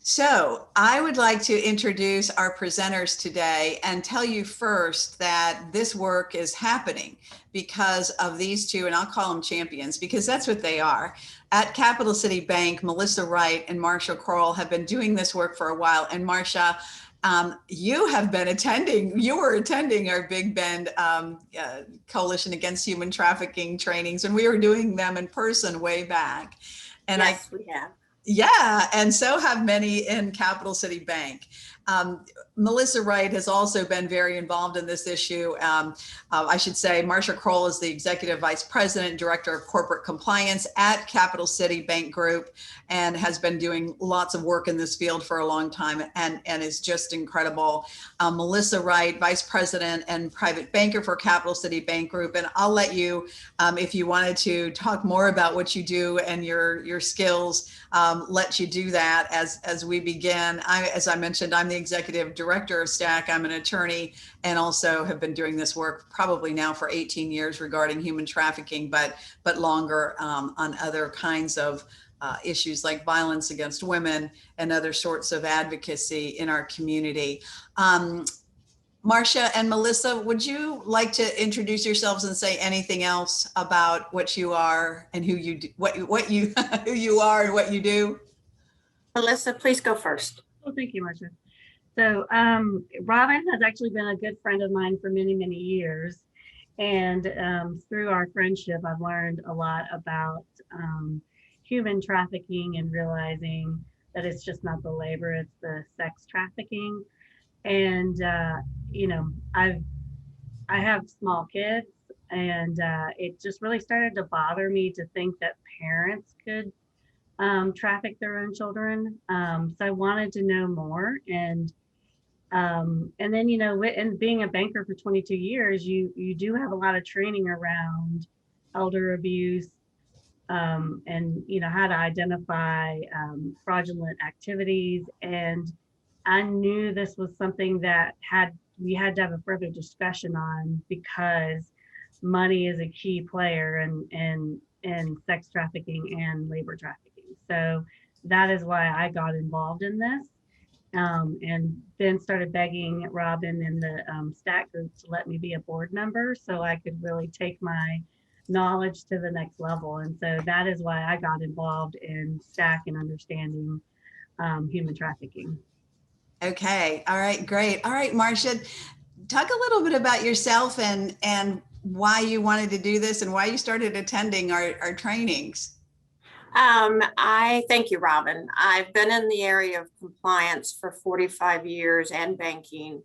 So I would like to introduce our presenters today and tell you first that this work is happening because of these two, and I'll call them champions because that's what they are. At Capital City Bank, Melissa Wright and Marcia Kroll have been doing this work for a while. And Marcia, you were attending our Big Bend Coalition Against Human Trafficking trainings, and we were doing them in person way back. And yes, we have. Yeah, and so have many in Capital City Bank. Melissa Wright has also been very involved in this issue. I should say Marcia Kroll is the Executive Vice President and Director of Corporate Compliance at Capital City Bank Group and has been doing lots of work in this field for a long time and is just incredible. Melissa Wright, Vice President and Private Banker for Capital City Bank Group. And I'll let you, if you wanted to talk more about what you do and your skills, let you do that as we begin. As I mentioned, I'm the Executive Director of STAC. I'm an attorney and also have been doing this work probably now for 18 years regarding human trafficking, but longer on other kinds of issues like violence against women and other sorts of advocacy in our community. Marcia and Melissa, would you like to introduce yourselves and say anything else about what you are and who you do, who you are and what you do? Melissa, please go first. Well, thank you, Marcia. So Robin has actually been a good friend of mine for many, many years. And through our friendship, I've learned a lot about human trafficking and realizing that it's just not the labor, it's the sex trafficking. And, you know, I have small kids and it just really started to bother me to think that parents could traffic their own children. So I wanted to know more. And then, you know, and being a banker for 22 years, you do have a lot of training around elder abuse and, you know, how to identify fraudulent activities. And I knew this was something that we had to have a further discussion on because money is a key player in sex trafficking and labor trafficking. So that is why I got involved in this. And then started begging Robin and the STAC group to let me be a board member so I could really take my knowledge to the next level. And so that is why I got involved in STAC and understanding human trafficking. Okay. All right. Great. All right, Marcia, talk a little bit about yourself and why you wanted to do this and why you started attending our trainings. I thank you, Robin. I've been in the area of compliance for 45 years and banking,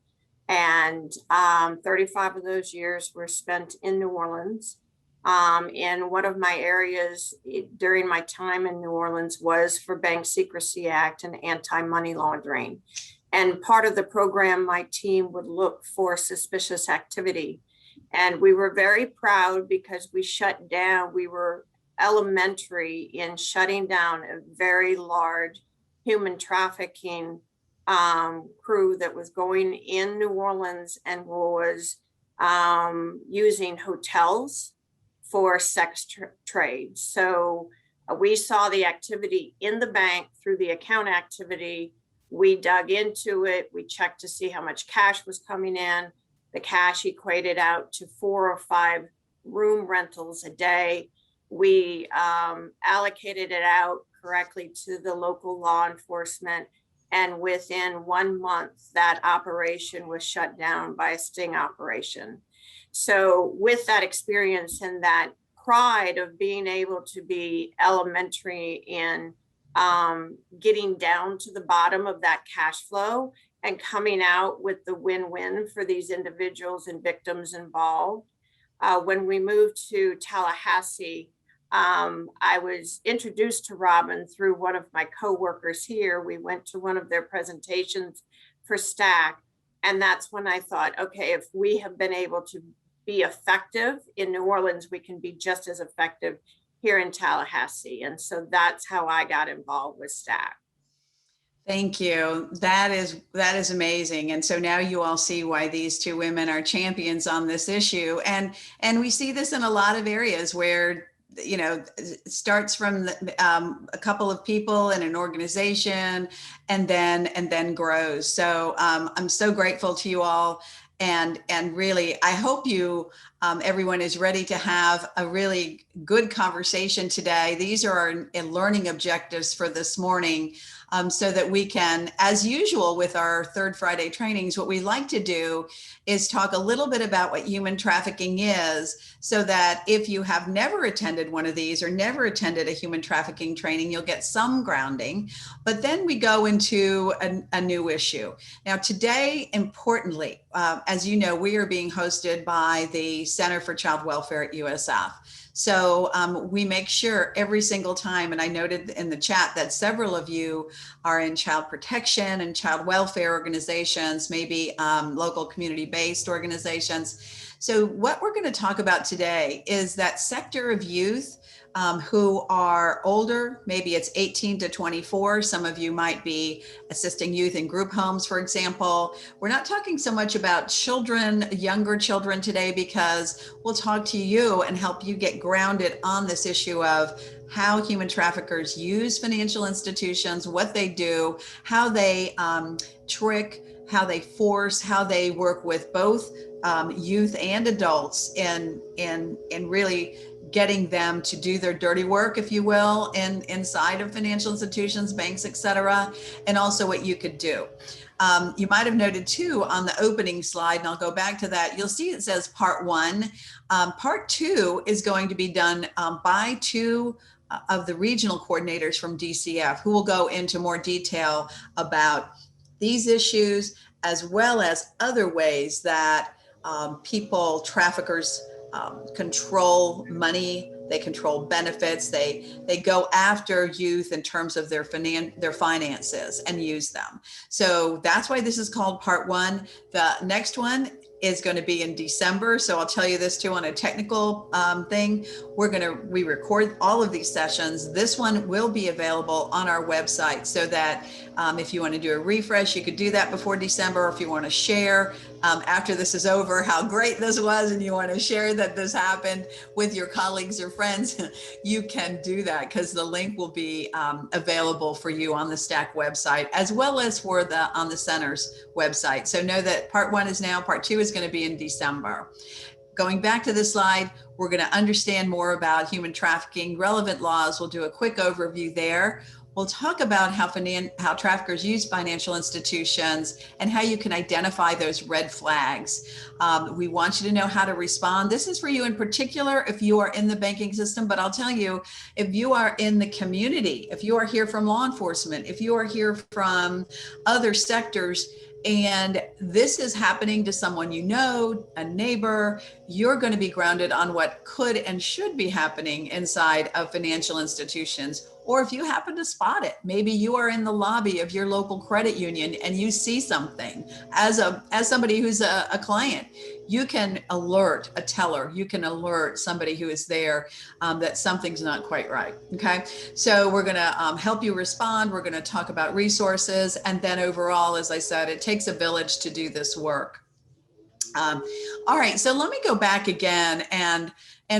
and 35 of those years were spent in New Orleans. And one of my areas during my time in New Orleans was for Bank Secrecy Act and anti-money laundering. And part of the program, my team would look for suspicious activity. And we were very proud because we were elementary in shutting down a very large human trafficking crew that was going in New Orleans and was using hotels for sex trade. So we saw the activity in the bank through the account activity. We dug into it. We checked to see how much cash was coming in. The cash equated out to 4 or 5 room rentals a day. We allocated it out correctly to the local law enforcement. And within 1 month, that operation was shut down by a sting operation. So with that experience and that pride of being able to be elementary in getting down to the bottom of that cash flow and coming out with the win-win for these individuals and victims involved. When we moved to Tallahassee, I was introduced to Robin through one of my coworkers here. We went to one of their presentations for STAC. And that's when I thought, okay, if we have been able to be effective in New Orleans, we can be just as effective here in Tallahassee. And so that's how I got involved with STAC. Thank you. That is amazing. And so now you all see why these two women are champions on this issue. And we see this in a lot of areas where you know, it starts from a couple of people in an organization, and then grows. So I'm so grateful to you all, and really, I hope you everyone is ready to have a really good conversation today. These are our learning objectives for this morning. So that we can, as usual with our third Friday trainings, what we like to do is talk a little bit about what human trafficking is, so that if you have never attended one of these or never attended a human trafficking training, you'll get some grounding. But then we go into a new issue. Now, today, importantly, as you know, we are being hosted by the Center for Child Welfare at USF. So we make sure every single time, and I noted in the chat that several of you are in child protection and child welfare organizations, maybe local community-based organizations. So what we're going to talk about today is that sector of youth who are older, maybe it's 18 to 24. Some of you might be assisting youth in group homes, for example. We're not talking so much about children, younger children today, because we'll talk to you and help you get grounded on this issue of how human traffickers use financial institutions, what they do, how they trick, how they force, how they work with both youth and adults in really getting them to do their dirty work, if you will, inside of financial institutions, banks, et cetera, and also what you could do. You might have noted too on the opening slide, and I'll go back to that, you'll see it says part 1. Part 2 is going to be done by 2 of the regional coordinators from DCF, who will go into more detail about these issues, as well as other ways that traffickers control money, they control benefits, they go after youth in terms of their finances and use them. So that's why this is called part 1. The next one is going to be in December. So I'll tell you this too on a technical thing. We record all of these sessions. This one will be available on our website, so that if you want to do a refresh, you could do that before December. Or if you want to share after this is over how great this was, and you want to share that this happened with your colleagues or friends, you can do that, because the link will be available for you on the STAC website, as well as on the center's website. So know that part 1 is now, part 2 is going to be in December. Going back to this slide, we're going to understand more about human trafficking, relevant laws. We'll do a quick overview there. We'll talk about how traffickers use financial institutions and how you can identify those red flags. We want you to know how to respond. This is for you in particular if you are in the banking system, but I'll tell you, if you are in the community, if you are here from law enforcement, if you are here from other sectors, and this is happening to someone you know, a neighbor, you're going to be grounded on what could and should be happening inside of financial institutions. Or if you happen to spot it, maybe you are in the lobby of your local credit union and you see something. As somebody who's a client, you can alert a teller, you can alert somebody who is there that something's not quite right. Okay, so we're going to help you respond. We're going to talk about resources, and then overall, as I said, it takes a village to do this work. All right, so let me go back again, and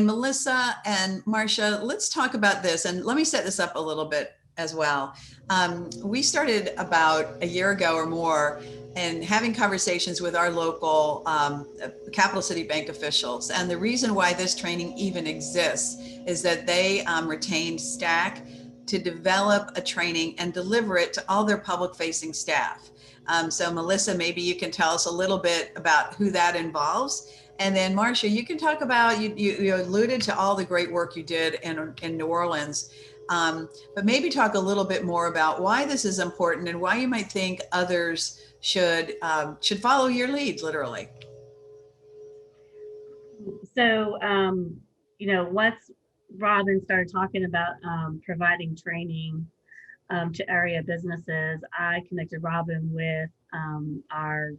Melissa and Marcia, let's talk about this, and let me set this up a little bit as well. We started about a year ago or more and having conversations with our local capital city bank officials. And the reason why this training even exists is that they retained STAC to develop a training and deliver it to all their public facing staff. So Melissa, maybe you can tell us a little bit about who that involves. And then Marcia, you can talk about, you alluded to all the great work you did in New Orleans, but maybe talk a little bit more about why this is important and why you might think others should follow your lead, literally. So, once Robin started talking about providing training to area businesses, I connected Robin with our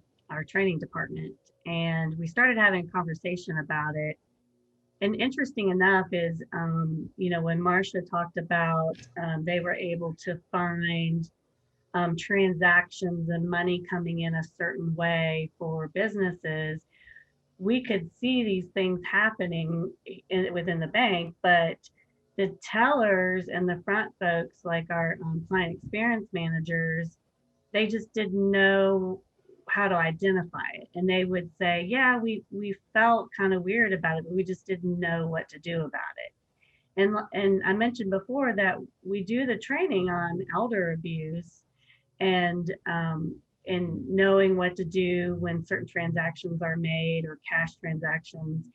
training department, and we started having a conversation about it. And interesting enough is, when Marcia talked about they were able to find transactions and money coming in a certain way for businesses, we could see these things happening within the bank, but the tellers and the front folks, like our client experience managers, they just didn't know how to identify it. And they would say, yeah, we felt kind of weird about it, but we just didn't know what to do about it. And I mentioned before that we do the training on elder abuse and knowing what to do when certain transactions are made or cash transactions.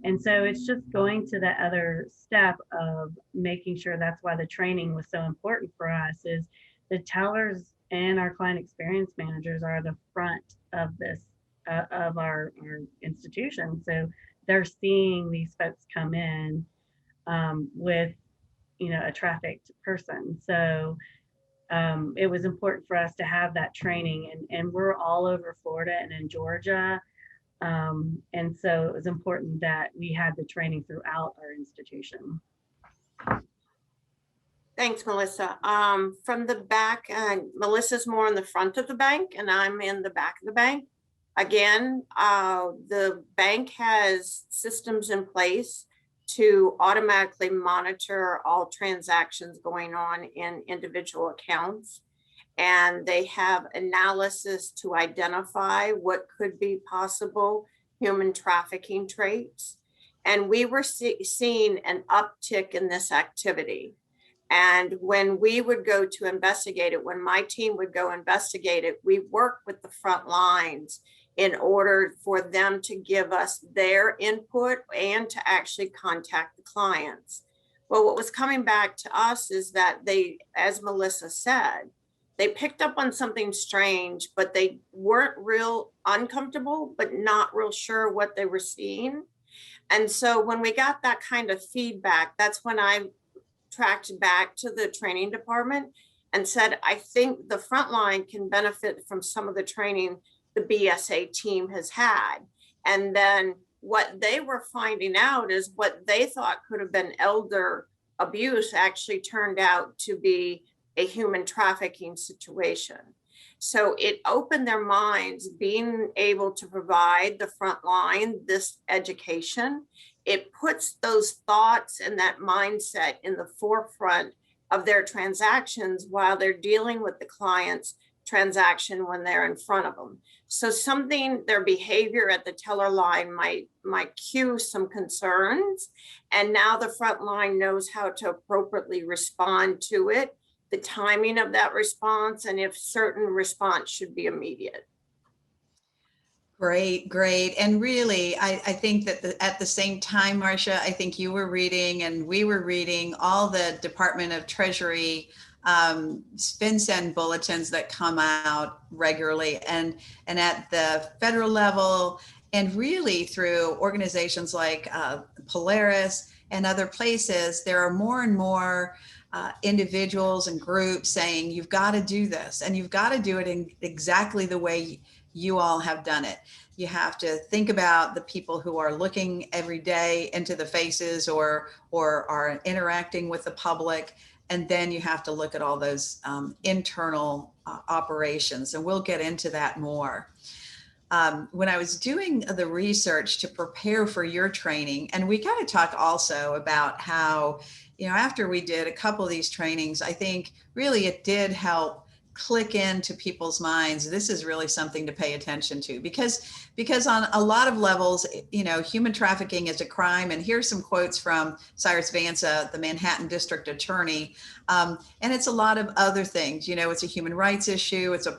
And so it's just going to that other step of making sure. That's why the training was so important for us, is the tellers and our client experience managers are the front of this, of our institution. So they're seeing these folks come in with, a trafficked person. So it was important for us to have that training, and we're all over Florida and in Georgia. And so it was important that we had the training throughout our institution. Thanks, Melissa. From the back, Melissa's more in the front of the bank and I'm in the back of the bank. Again, the bank has systems in place to automatically monitor all transactions going on in individual accounts. And they have analysis to identify what could be possible human trafficking traits. And we were seeing an uptick in this activity. And when we would go to investigate it, when my team would go investigate it, we worked with the front lines in order for them to give us their input and to actually contact the clients. Well, what was coming back to us is that they, as Melissa said, they picked up on something strange, but they weren't real uncomfortable, but not real sure what they were seeing. And so when we got that kind of feedback, that's when I tracked back to the training department and said, I think the front line can benefit from some of the training the BSA team has had. And then what they were finding out is what they thought could have been elder abuse actually turned out to be a human trafficking situation. So it opened their minds, being able to provide the front line this education. It puts those thoughts and that mindset in the forefront of their transactions while they're dealing with the client's transaction when they're in front of them. So their behavior at the teller line might cue some concerns. And now the front line knows how to appropriately respond to it, the timing of that response, and if certain response should be immediate. Great, great. And really, I think that at the same time, Marcia, I think you were reading and we were reading all the Department of Treasury FinCEN bulletins that come out regularly, and at the federal level, and really through organizations like Polaris and other places, there are more and more individuals and groups saying, you've got to do this, and you've got to do it in exactly the way you all have done it. You have to think about the people who are looking every day into the faces or are interacting with the public. And then you have to look at all those internal operations. And we'll get into that more. When I was doing the research to prepare for your training, and we kind of talk also about how, after we did a couple of these trainings, I think really it did help click into people's minds. This is really something to pay attention to, because on a lot of levels, human trafficking is a crime. And here's some quotes from Cyrus Vansa, the Manhattan District Attorney. And it's a lot of other things. It's a human rights issue. It's a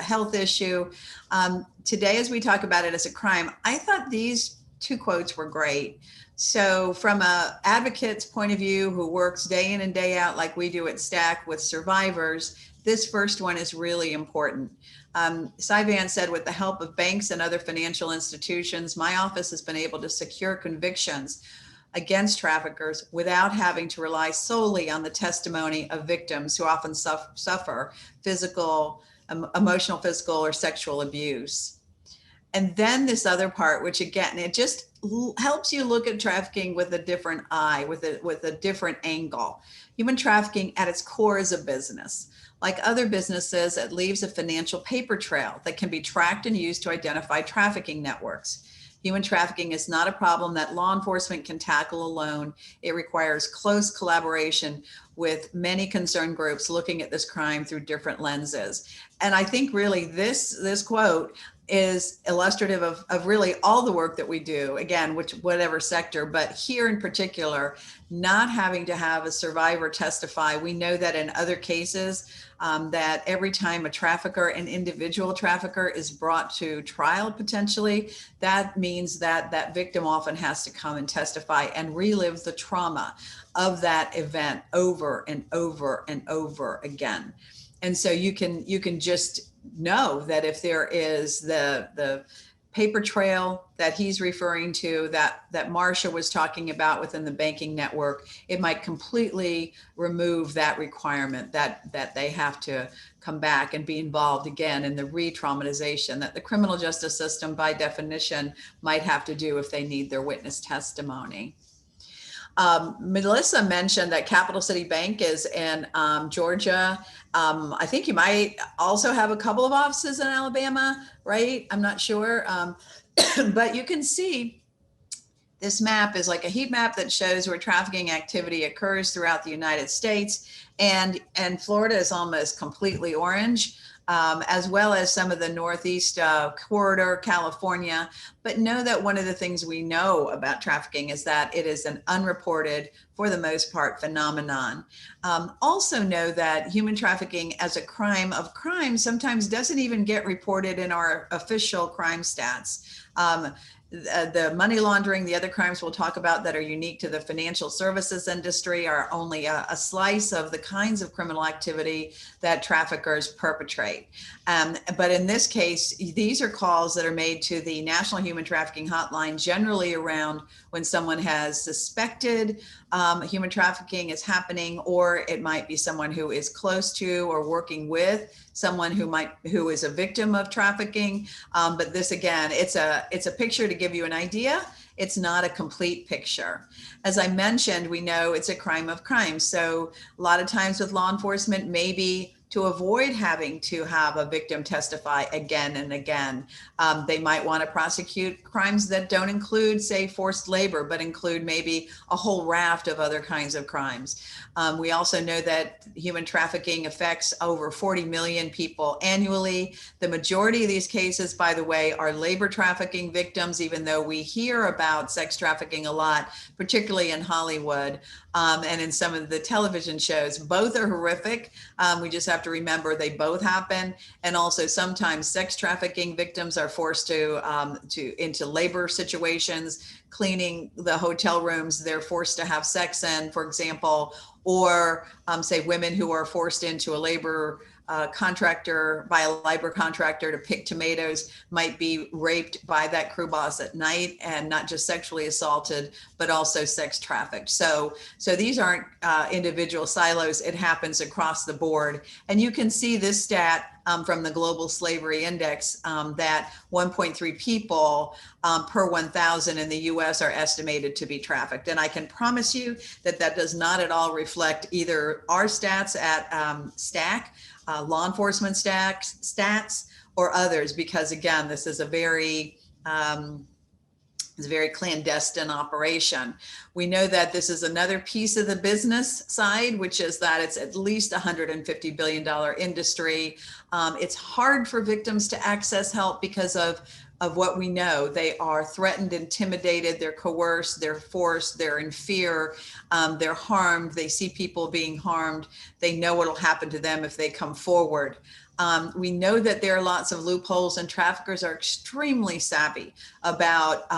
health issue. Today, as we talk about it as a crime, I thought these two quotes were great. So from an advocate's point of view, who works day in and day out, like we do at STAC with survivors, this first one is really important. Cy Vance said, with the help of banks and other financial institutions, my office has been able to secure convictions against traffickers without having to rely solely on the testimony of victims who often suffer physical, emotional, physical, or sexual abuse. And then this other part, which again, it just helps you look at trafficking with a different eye, with a different angle. Human trafficking at its core is a business. Like other businesses, it leaves a financial paper trail that can be tracked and used to identify trafficking networks. Human trafficking is not a problem that law enforcement can tackle alone. It requires close collaboration with many concerned groups looking at this crime through different lenses. And I think really this quote is illustrative of really all the work that we do, again, whatever sector, but here in particular, not having to have a survivor testify. We know that in other cases, that every time a trafficker, an individual trafficker, is brought to trial potentially, that means that that victim often has to come and testify and relive the trauma of that event over and over and over again. And so you can just know that if there is the paper trail that he's referring to, that Marcia was talking about within the banking network, it might completely remove that requirement that they have to come back and be involved again in the re-traumatization that the criminal justice system by definition might have to do if they need their witness testimony. Melissa mentioned that Capital City Bank is in Georgia. I think you might also have a couple of offices in Alabama, right? I'm not sure. But you can see this map is like a heat map that shows where trafficking activity occurs throughout the United States. And Florida is almost completely orange. As well as some of the Northeast corridor, California. But know that one of the things we know about trafficking is that it is an unreported, for the most part, phenomenon. Also know that human trafficking as a crime of crime sometimes doesn't even get reported in our official crime stats. The money laundering, the other crimes we'll talk about that are unique to the financial services industry are only a slice of the kinds of criminal activity that traffickers perpetrate. But in this case, these are calls that are made to the National Human Trafficking Hotline, generally around when someone has suspected human trafficking is happening, or it might be someone who is close to or working with someone who is a victim of trafficking. But this, again, it's a picture to give you an idea. It's not a complete picture. As I mentioned, we know it's a crime of crime. So a lot of times with law enforcement, maybe to avoid having to have a victim testify again and again, they might want to prosecute crimes that don't include, say, forced labor, but include maybe a whole raft of other kinds of crimes. We also know that human trafficking affects over 40 million people annually. The majority of these cases, by the way, are labor trafficking victims, even though we hear about sex trafficking a lot, particularly in Hollywood and in some of the television shows. Both are horrific. We just have to remember they both happen. And also sometimes sex trafficking victims are forced into labor situations, cleaning the hotel rooms they're forced to have sex in, for example, or say women who are forced into a labor contractor, by a labor contractor to pick tomatoes, might be raped by that crew boss at night, and not just sexually assaulted, but also sex trafficked. So these aren't individual silos. It happens across the board. And you can see this stat from the Global Slavery Index that 1.3 people per 1,000 in the US are estimated to be trafficked. And I can promise you that that does not at all reflect either our stats at STAC, law enforcement stats, or others, because again, this is a very clandestine operation. We know that this is another piece of the business side, which is that it's at least $150 billion industry. It's hard for victims to access help because of what we know. They are threatened, intimidated, they're coerced, they're forced, they're in fear, they're harmed, they see people being harmed, they know what'll happen to them if they come forward. We know that there are lots of loopholes, and traffickers are extremely savvy about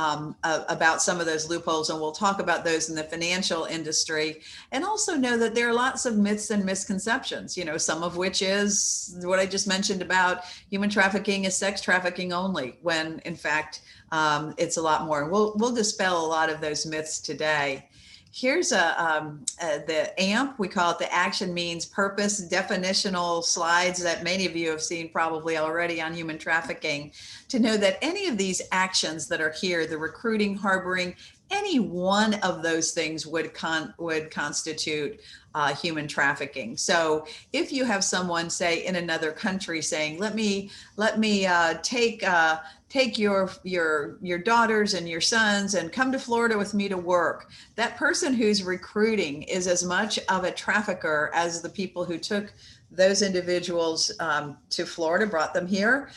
some of those loopholes, and we'll talk about those in the financial industry. And also know that there are lots of myths and misconceptions, some of which is what I just mentioned about human trafficking is sex trafficking only, when in fact it's a lot more. We'll dispel a lot of those myths today. Here's the AMP, we call it the Action Means Purpose definitional slides that many of you have seen probably already on human trafficking, to know that any of these actions that are here, the recruiting, harboring, any one of those things would constitute human trafficking. So if you have someone, say, in another country saying, let me take take your daughters and your sons and come to Florida with me to work. That person who's recruiting is as much of a trafficker as the people who took those individuals to Florida, brought them here,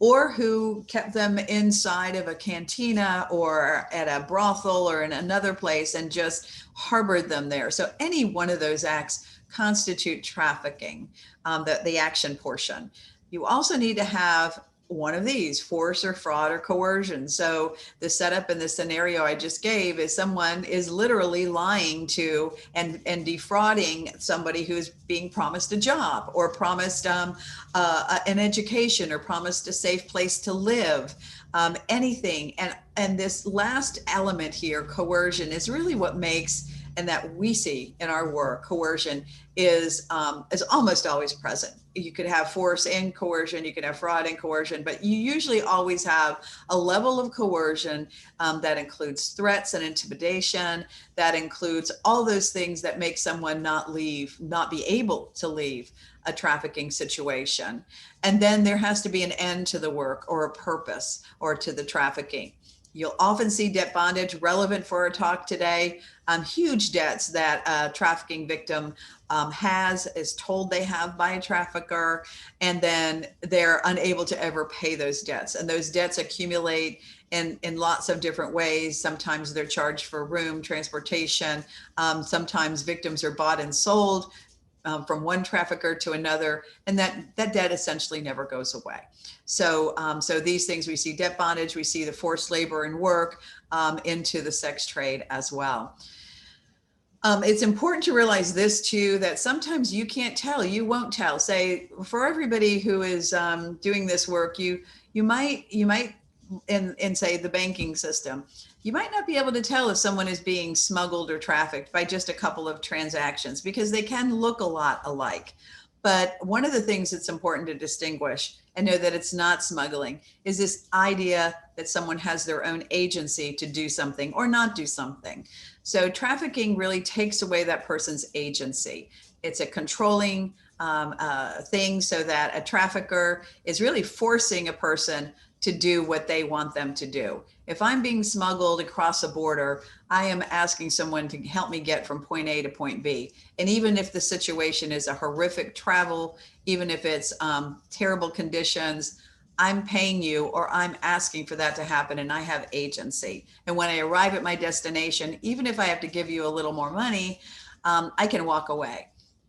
or who kept them inside of a cantina or at a brothel or in another place and just harbored them there. So any one of those acts constitute trafficking, the action portion. You also need to have one of these: force or fraud or coercion. So the setup in the scenario I just gave is someone is literally lying to and defrauding somebody who's being promised a job or promised an education or promised a safe place to live, anything. And this last element here, coercion, is really what makes, and that we see in our work, coercion is almost always present. You could have force and coercion, you could have fraud and coercion, but you usually always have a level of coercion that includes threats and intimidation, that includes all those things that make someone not be able to leave a trafficking situation. And then there has to be an end to the work or a purpose or to the trafficking. You'll often see debt bondage, relevant for our talk today. Huge debts that a trafficking victim is told they have by a trafficker, and then they're unable to ever pay those debts. And those debts accumulate in lots of different ways. Sometimes they're charged for room, transportation. Sometimes victims are bought and sold from one trafficker to another, and that debt essentially never goes away. So these things, we see debt bondage, we see the forced labor and work into the sex trade as well. It's important to realize this too, that sometimes you can't tell, you won't tell. Say, for everybody who is doing this work, you might in say the banking system, you might not be able to tell if someone is being smuggled or trafficked by just a couple of transactions, because they can look a lot alike. But one of the things that's important to distinguish and know that it's not smuggling is this idea that someone has their own agency to do something or not do something. So trafficking really takes away that person's agency. It's a controlling thing, so that a trafficker is really forcing a person to do what they want them to do. If I'm being smuggled across a border, I am asking someone to help me get from point A to point B. And even if the situation is a horrific travel, even if it's terrible conditions, I'm paying you, or I'm asking for that to happen, and I have agency. And when I arrive at my destination, even if I have to give you a little more money, I can walk away.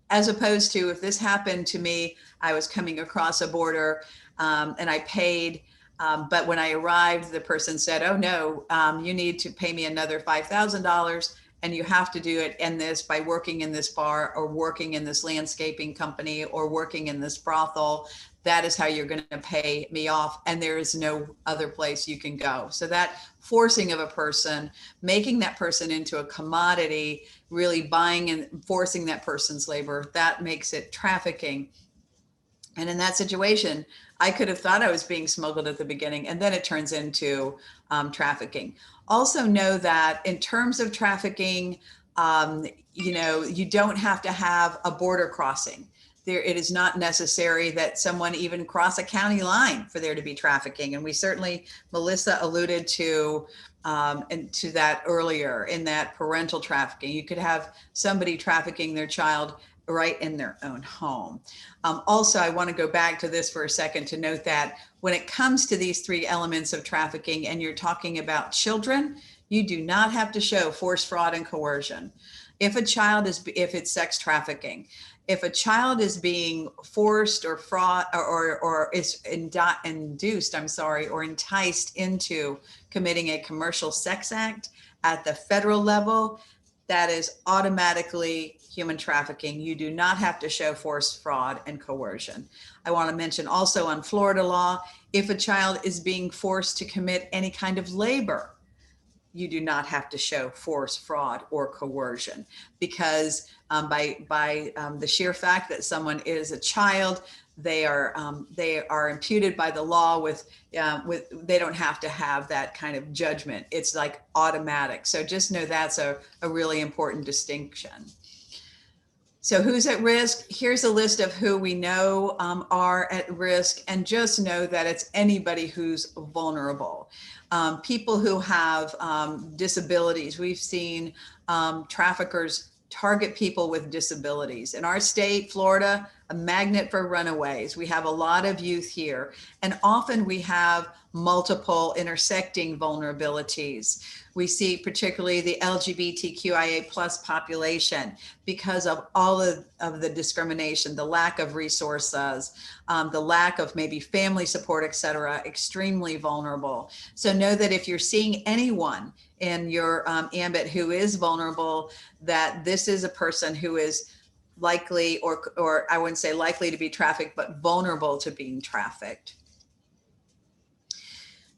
As opposed to, if this happened to me, I was coming across a border and I paid, but when I arrived, the person said, oh no, you need to pay me another $5,000, and you have to do it by working in this bar, or working in this landscaping company, or working in this brothel. That is how you're going to pay me off, and there is no other place you can go. So that forcing of a person, making that person into a commodity, really buying and forcing that person's labor, that makes it trafficking. And in that situation, I could have thought I was being smuggled at the beginning, and then it turns into trafficking. Also know that in terms of trafficking, you don't have to have a border crossing. It is not necessary that someone even cross a county line for there to be trafficking. And we certainly, Melissa alluded to that earlier, in that parental trafficking. You could have somebody trafficking their child right in their own home. Also, I want to go back to this for a second to note that when it comes to these three elements of trafficking, and you're talking about children, you do not have to show force, fraud, and coercion. If it's sex trafficking, if a child is being forced or fraud or is induced, or enticed into committing a commercial sex act at the federal level, that is automatically human trafficking. You do not have to show force, fraud, and coercion. I want to mention also, on Florida law, if a child is being forced to commit any kind of labor, you do not have to show force, fraud, or coercion, because by the sheer fact that someone is a child, they are imputed by the law with they don't have to have that kind of judgment. It's like automatic. So just know that's a really important distinction. So who's at risk? Here's a list of who we know are at risk, and just know that it's anybody who's vulnerable. People who have disabilities. We've seen traffickers target people with disabilities. In our state, Florida, a magnet for runaways. We have a lot of youth here, and often we have multiple intersecting vulnerabilities. We see particularly the LGBTQIA plus population because of all of the discrimination, the lack of resources, the lack of maybe family support, et cetera, extremely vulnerable. So know that if you're seeing anyone in your ambit who is vulnerable, that this is a person who is likely, or I wouldn't say likely to be trafficked, but vulnerable to being trafficked.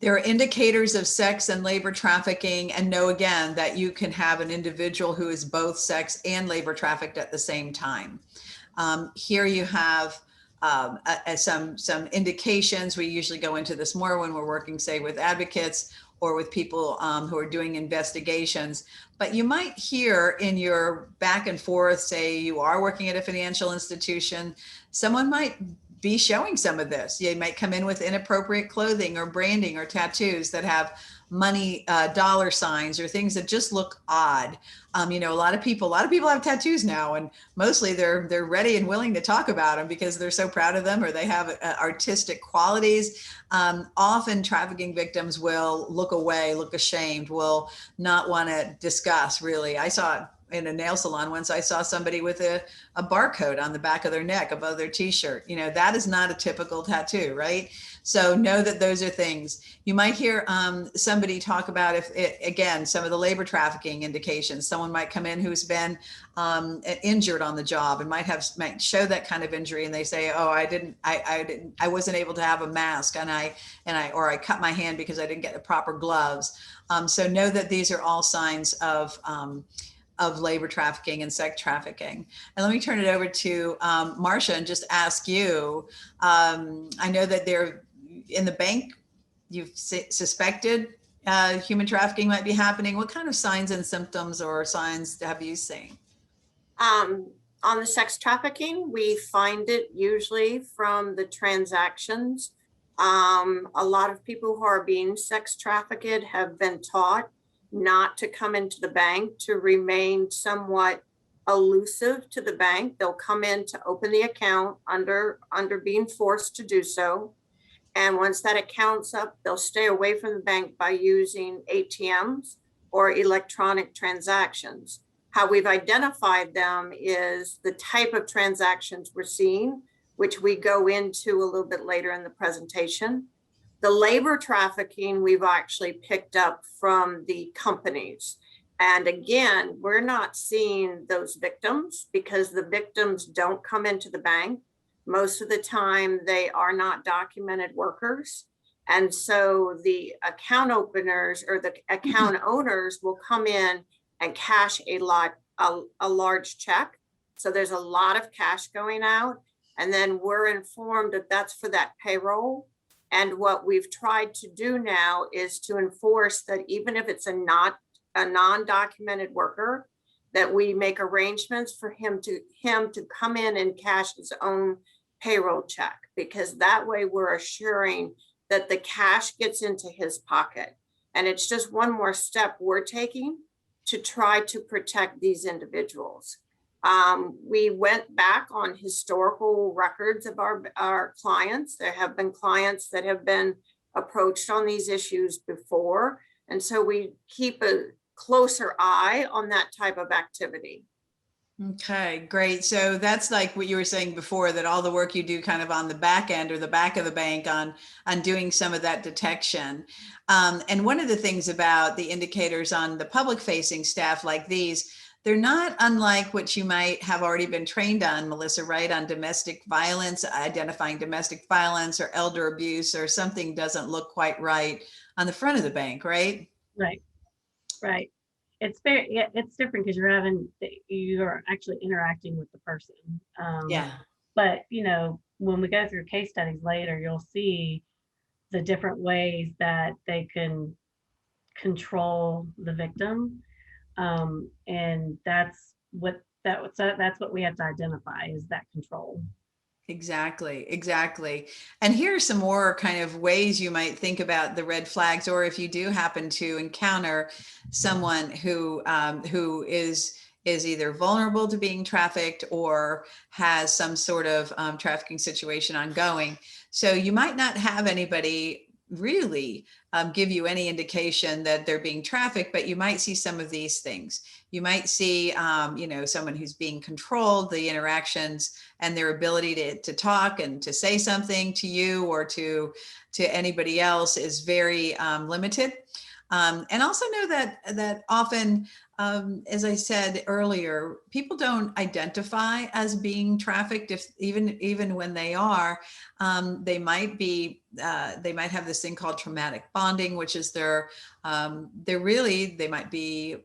There are indicators of sex and labor trafficking, and know again that you can have an individual who is both sex and labor trafficked at the same time. Here you have some indications. We usually go into this more when we're working, say, with advocates or with people who are doing investigations. But you might hear in your back and forth, say you are working at a financial institution, someone might be showing some of this. You might come in with inappropriate clothing or branding or tattoos that have money, dollar signs, or things that just look odd. You know, a lot of people have tattoos now, and mostly they're ready and willing to talk about them because they're so proud of them, or they have artistic qualities. Often trafficking victims will look away, look ashamed, will not want to discuss. Really, I saw in a nail salon once, I saw somebody with a barcode on the back of their neck above their t-shirt. You know, that is not a typical tattoo, right? So know that those are things. You might hear somebody talk about, again, some of the labor trafficking indications. Someone might come in who's been injured on the job and might show that kind of injury, and they say, oh, I wasn't able to have a mask, and I cut my hand because I didn't get the proper gloves. So know that these are all signs of labor trafficking and sex trafficking. And let me turn it over to Marcia and just ask you, I know that they're in the bank, you've suspected human trafficking might be happening. What kind of signs and symptoms or signs have you seen? On the sex trafficking, we find it usually from the transactions. A lot of people who are being sex trafficked have been taught not to come into the bank, to remain somewhat elusive to the bank. They'll come in to open the account under being forced to do so. And once that account's up, they'll stay away from the bank by using ATMs or electronic transactions. How we've identified them is the type of transactions we're seeing, which we go into a little bit later in the presentation. The labor trafficking we've actually picked up from the companies. And again, we're not seeing those victims because the victims don't come into the bank. Most of the time, they are not documented workers. And so the account openers or the account owners will come in and cash a large check. So there's a lot of cash going out. And then we're informed that that's for that payroll. And what we've tried to do now is to enforce that even if it's a non-documented worker, that we make arrangements for him to come in and cash his own payroll check, because that way we're assuring that the cash gets into his pocket. And it's just one more step we're taking to try to protect these individuals. We went back on historical records of our clients. There have been clients that have been approached on these issues before. And so we keep a closer eye on that type of activity. Okay, great. So that's like what you were saying before, that all the work you do kind of on the back end or the back of the bank on doing some of that detection. And one of the things about the indicators on the public facing staff like these, they're not unlike what you might have already been trained on, Melissa, right? On domestic violence, identifying domestic violence or elder abuse, or something doesn't look quite right on the front of the bank, right? Right, right. It's different because you're actually interacting with the person. Yeah. But when we go through case studies later, you'll see the different ways that they can control the victim. And that's what that's what we have to identify, is that control. Exactly, exactly. And here are some more kind of ways you might think about the red flags, or if you do happen to encounter someone who is either vulnerable to being trafficked or has some sort of trafficking situation ongoing. So you might not have anybody really give you any indication that they're being trafficked, but you might see some of these things. You might see, someone who's being controlled, the interactions and their ability to talk and to say something to you or to anybody else is very limited. And also know that often, as I said earlier, people don't identify as being trafficked. If even when they are, they might have this thing called traumatic bonding, which is they might be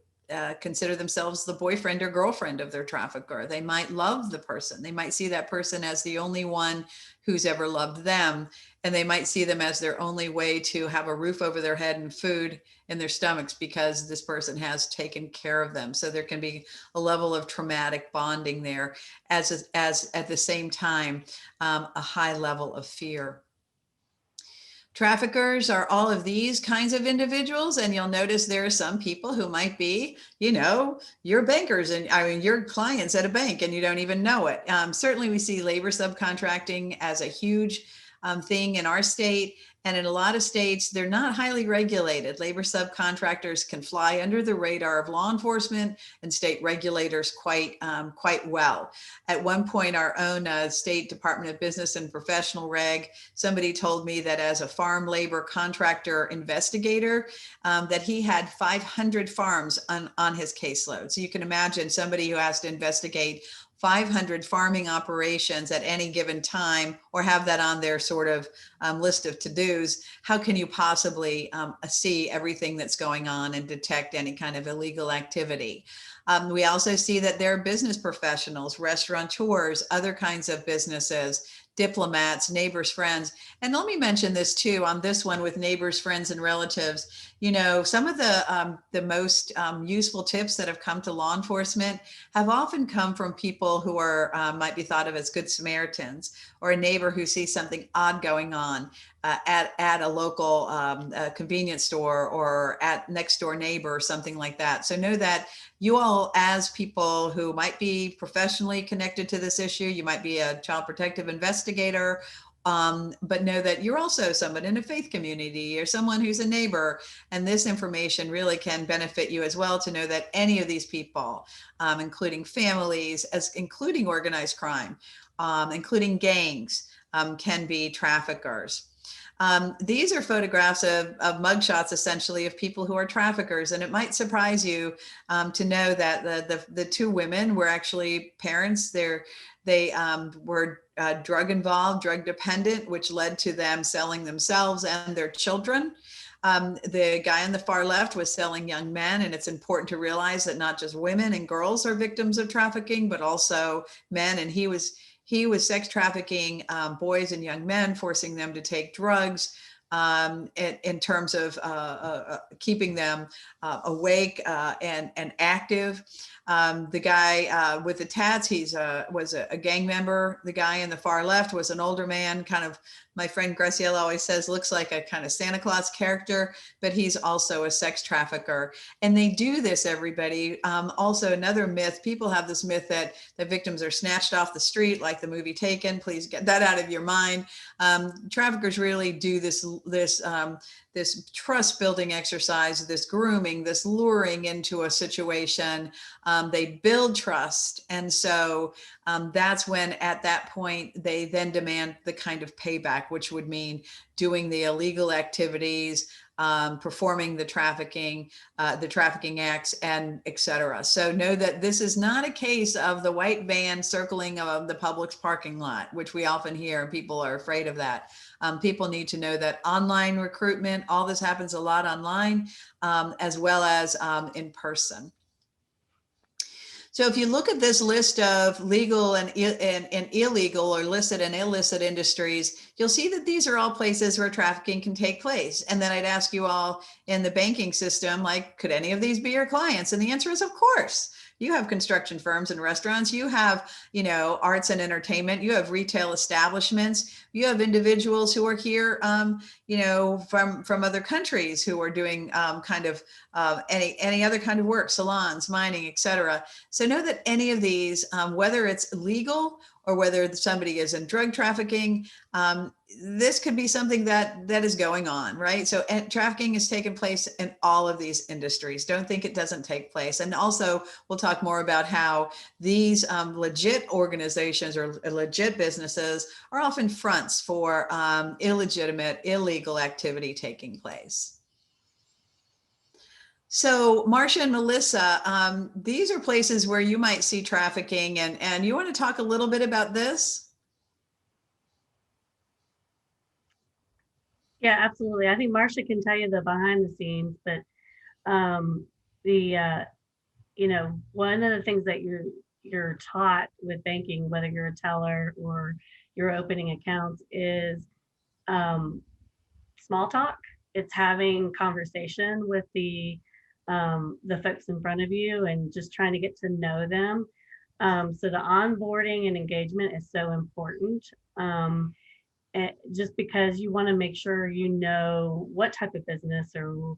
consider themselves the boyfriend or girlfriend of their trafficker. They might love the person. They might see that person as the only one who's ever loved them. And they might see them as their only way to have a roof over their head and food in their stomachs because this person has taken care of them. So there can be a level of traumatic bonding there, as at the same time, a high level of fear. Traffickers are all of these kinds of individuals, and you'll notice there are some people who might be, your bankers and your clients at a bank, and you don't even know it. Certainly, we see labor subcontracting as a huge thing in our state, and in a lot of states, they're not highly regulated. Labor subcontractors can fly under the radar of law enforcement and state regulators quite well. At one point, our own State Department of Business and Professional Reg, somebody told me that as a farm labor contractor investigator, that he had 500 farms on his caseload. So you can imagine somebody who has to investigate 500 farming operations at any given time, or have that on their sort of list of to-dos. How can you possibly see everything that's going on and detect any kind of illegal activity? We also see that there are business professionals, restaurateurs, other kinds of businesses, diplomats, neighbors, friends. And let me mention this too, on this one with neighbors, friends, and relatives. Some of the most useful tips that have come to law enforcement have often come from people who are might be thought of as good Samaritans, or a neighbor who sees something odd going on at a local convenience store, or at next door neighbor, or something like that. So know that you all, as people who might be professionally connected to this issue, you might be a child protective investigator, but know that you're also someone in a faith community or someone who's a neighbor. And this information really can benefit you as well, to know that any of these people, including families, including organized crime, including gangs, can be traffickers. These are photographs of mugshots, essentially, of people who are traffickers. And it might surprise you to know that the two women were actually parents. They were drug involved, drug dependent, which led to them selling themselves and their children. The guy on the far left was selling young men. And it's important to realize that not just women and girls are victims of trafficking, but also men. And he was sex trafficking boys and young men, forcing them to take drugs in terms of keeping them awake and active. The guy with the tats, was a gang member. The guy in the far left was an older man, kind of, my friend Graciela always says, looks like a kind of Santa Claus character, but he's also a sex trafficker. And they do this, everybody. Also, another myth, people have this myth that the victims are snatched off the street, like the movie Taken. Please get that out of your mind. Traffickers really do this trust building exercise, this grooming, this luring into a situation. They build trust. And so that's when, at that point, they then demand the kind of payback, which would mean doing the illegal activities, performing the trafficking acts, and et cetera. So know that this is not a case of the white van circling of the Publix parking lot, which we often hear, and people are afraid of that. People need to know that online recruitment, all this happens a lot online, as well as in person. So if you look at this list of legal and illegal, or licit and illicit industries, you'll see that these are all places where trafficking can take place. And then I'd ask you all, in the banking system, like, could any of these be your clients? And the answer is, of course. You have construction firms and restaurants. You have, arts and entertainment. You have retail establishments. You have individuals who are here, from other countries who are doing any other kind of work, salons, mining, etc. So know that any of these, whether it's legal or whether somebody is in drug trafficking, this could be something that is going on, right? So trafficking has taken place in all of these industries. Don't think it doesn't take place. And also, we'll talk more about how these legit organizations or legit businesses are often fronts for illegitimate, illegal activity taking place. So Marcia and Melissa, these are places where you might see trafficking, and you want to talk a little bit about this? Yeah, absolutely. I think Marcia can tell you the behind the scenes, but the one of the things that you're taught with banking, whether you're a teller or you're opening accounts, is small talk. It's having conversation with the folks in front of you and just trying to get to know them. So the onboarding and engagement is so important. Just because you want to make sure you know what type of business or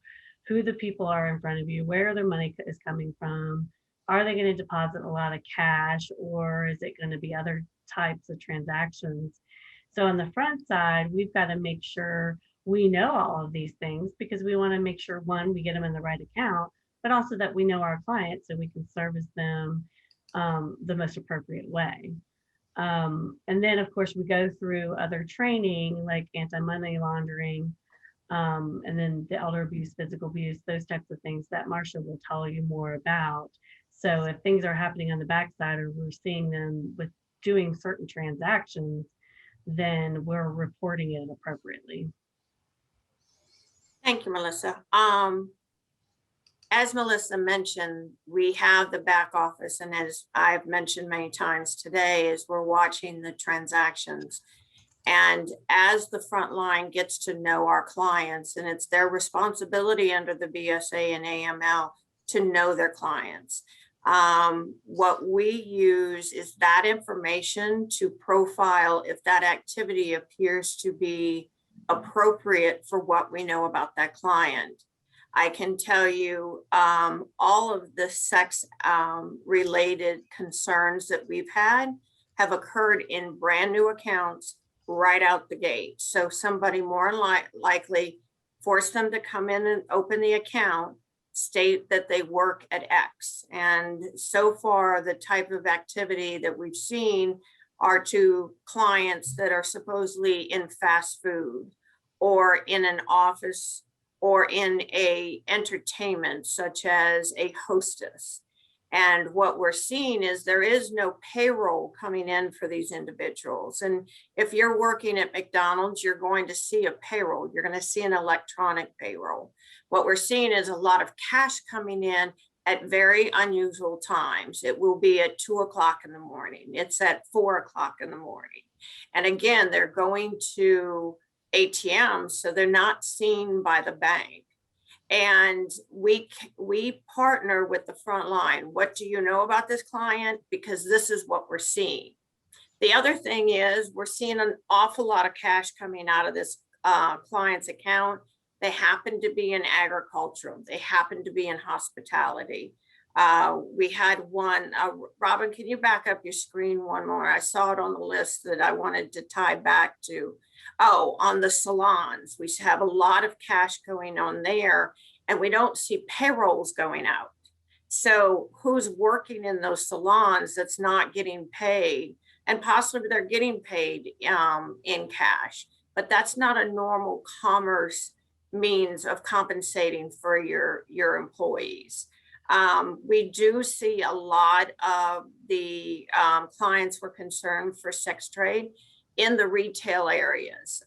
who the people are in front of you, where their money is coming from. Are they going to deposit a lot of cash, or is it going to be other types of transactions? So on the front side, we've got to make sure we know all of these things, because we want to make sure, one, we get them in the right account, but also that we know our clients so we can service them the most appropriate way. And then, of course, we go through other training like anti-money laundering, and then the elder abuse, physical abuse, those types of things that Marcia will tell you more about. So if things are happening on the backside, or we're seeing them with doing certain transactions, then we're reporting it appropriately. Thank you, Melissa. As Melissa mentioned, we have the back office, and as I've mentioned many times today, is we're watching the transactions. And as the front line gets to know our clients, and it's their responsibility under the BSA and AML to know their clients. What we use is that information to profile if that activity appears to be appropriate for what we know about that client. I can tell you all of the sex related concerns that we've had have occurred in brand new accounts right out the gate. So somebody more likely forced them to come in and open the account, state that they work at X. And so far, the type of activity that we've seen are to clients that are supposedly in fast food or in an office or in a entertainment, such as a hostess. And what we're seeing is there is no payroll coming in for these individuals. And if you're working at McDonald's, you're going to see a payroll. You're going to see an electronic payroll. What we're seeing is a lot of cash coming in at very unusual times. It will be at 2 o'clock in the morning. It's at 4 o'clock in the morning. And again, they're going to ATMs, so they're not seen by the bank. And we partner with the front line. What do you know about this client? Because this is what we're seeing. The other thing is we're seeing an awful lot of cash coming out of this client's account. They happen to be in agricultural. They happen to be in hospitality. We had one, Robin, can you back up your screen one more? I saw it on the list that I wanted to tie back to. Oh, on the salons, we have a lot of cash going on there, and we don't see payrolls going out. So who's working in those salons that's not getting paid? And possibly they're getting paid in cash, but that's not a normal commerce means of compensating for your employees. We do see a lot of the clients were concerned for sex trade in the retail areas.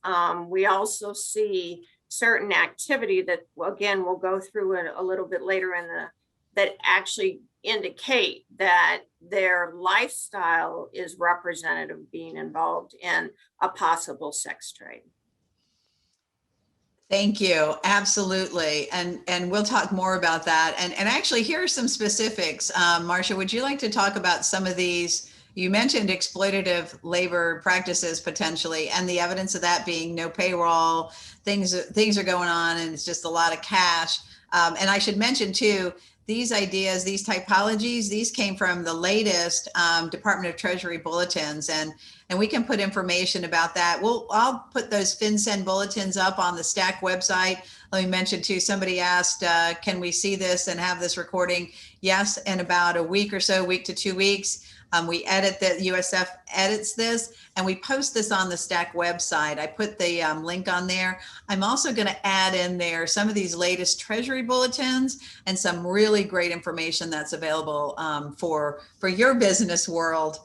We also see certain activity that, again, we'll go through it a little bit later that actually indicate that their lifestyle is representative of being involved in a possible sex trade. Thank you. Absolutely. And we'll talk more about that. And actually, here are some specifics. Marcia, would you like to talk about some of these? You mentioned exploitative labor practices potentially, and the evidence of that being no payroll, things are going on, and it's just a lot of cash. And I should mention too, these ideas, these typologies, these came from the latest Department of Treasury bulletins, and we can put information about that. I'll put those FinCEN bulletins up on the Stack website. Let me mention too, somebody asked, can we see this and have this recording? Yes, in about a week or so, week to 2 weeks. We edit that, USF edits this, and we post this on the Stack website. I put the link on there. I'm also going to add in there some of these latest Treasury bulletins and some really great information that's available for your business world,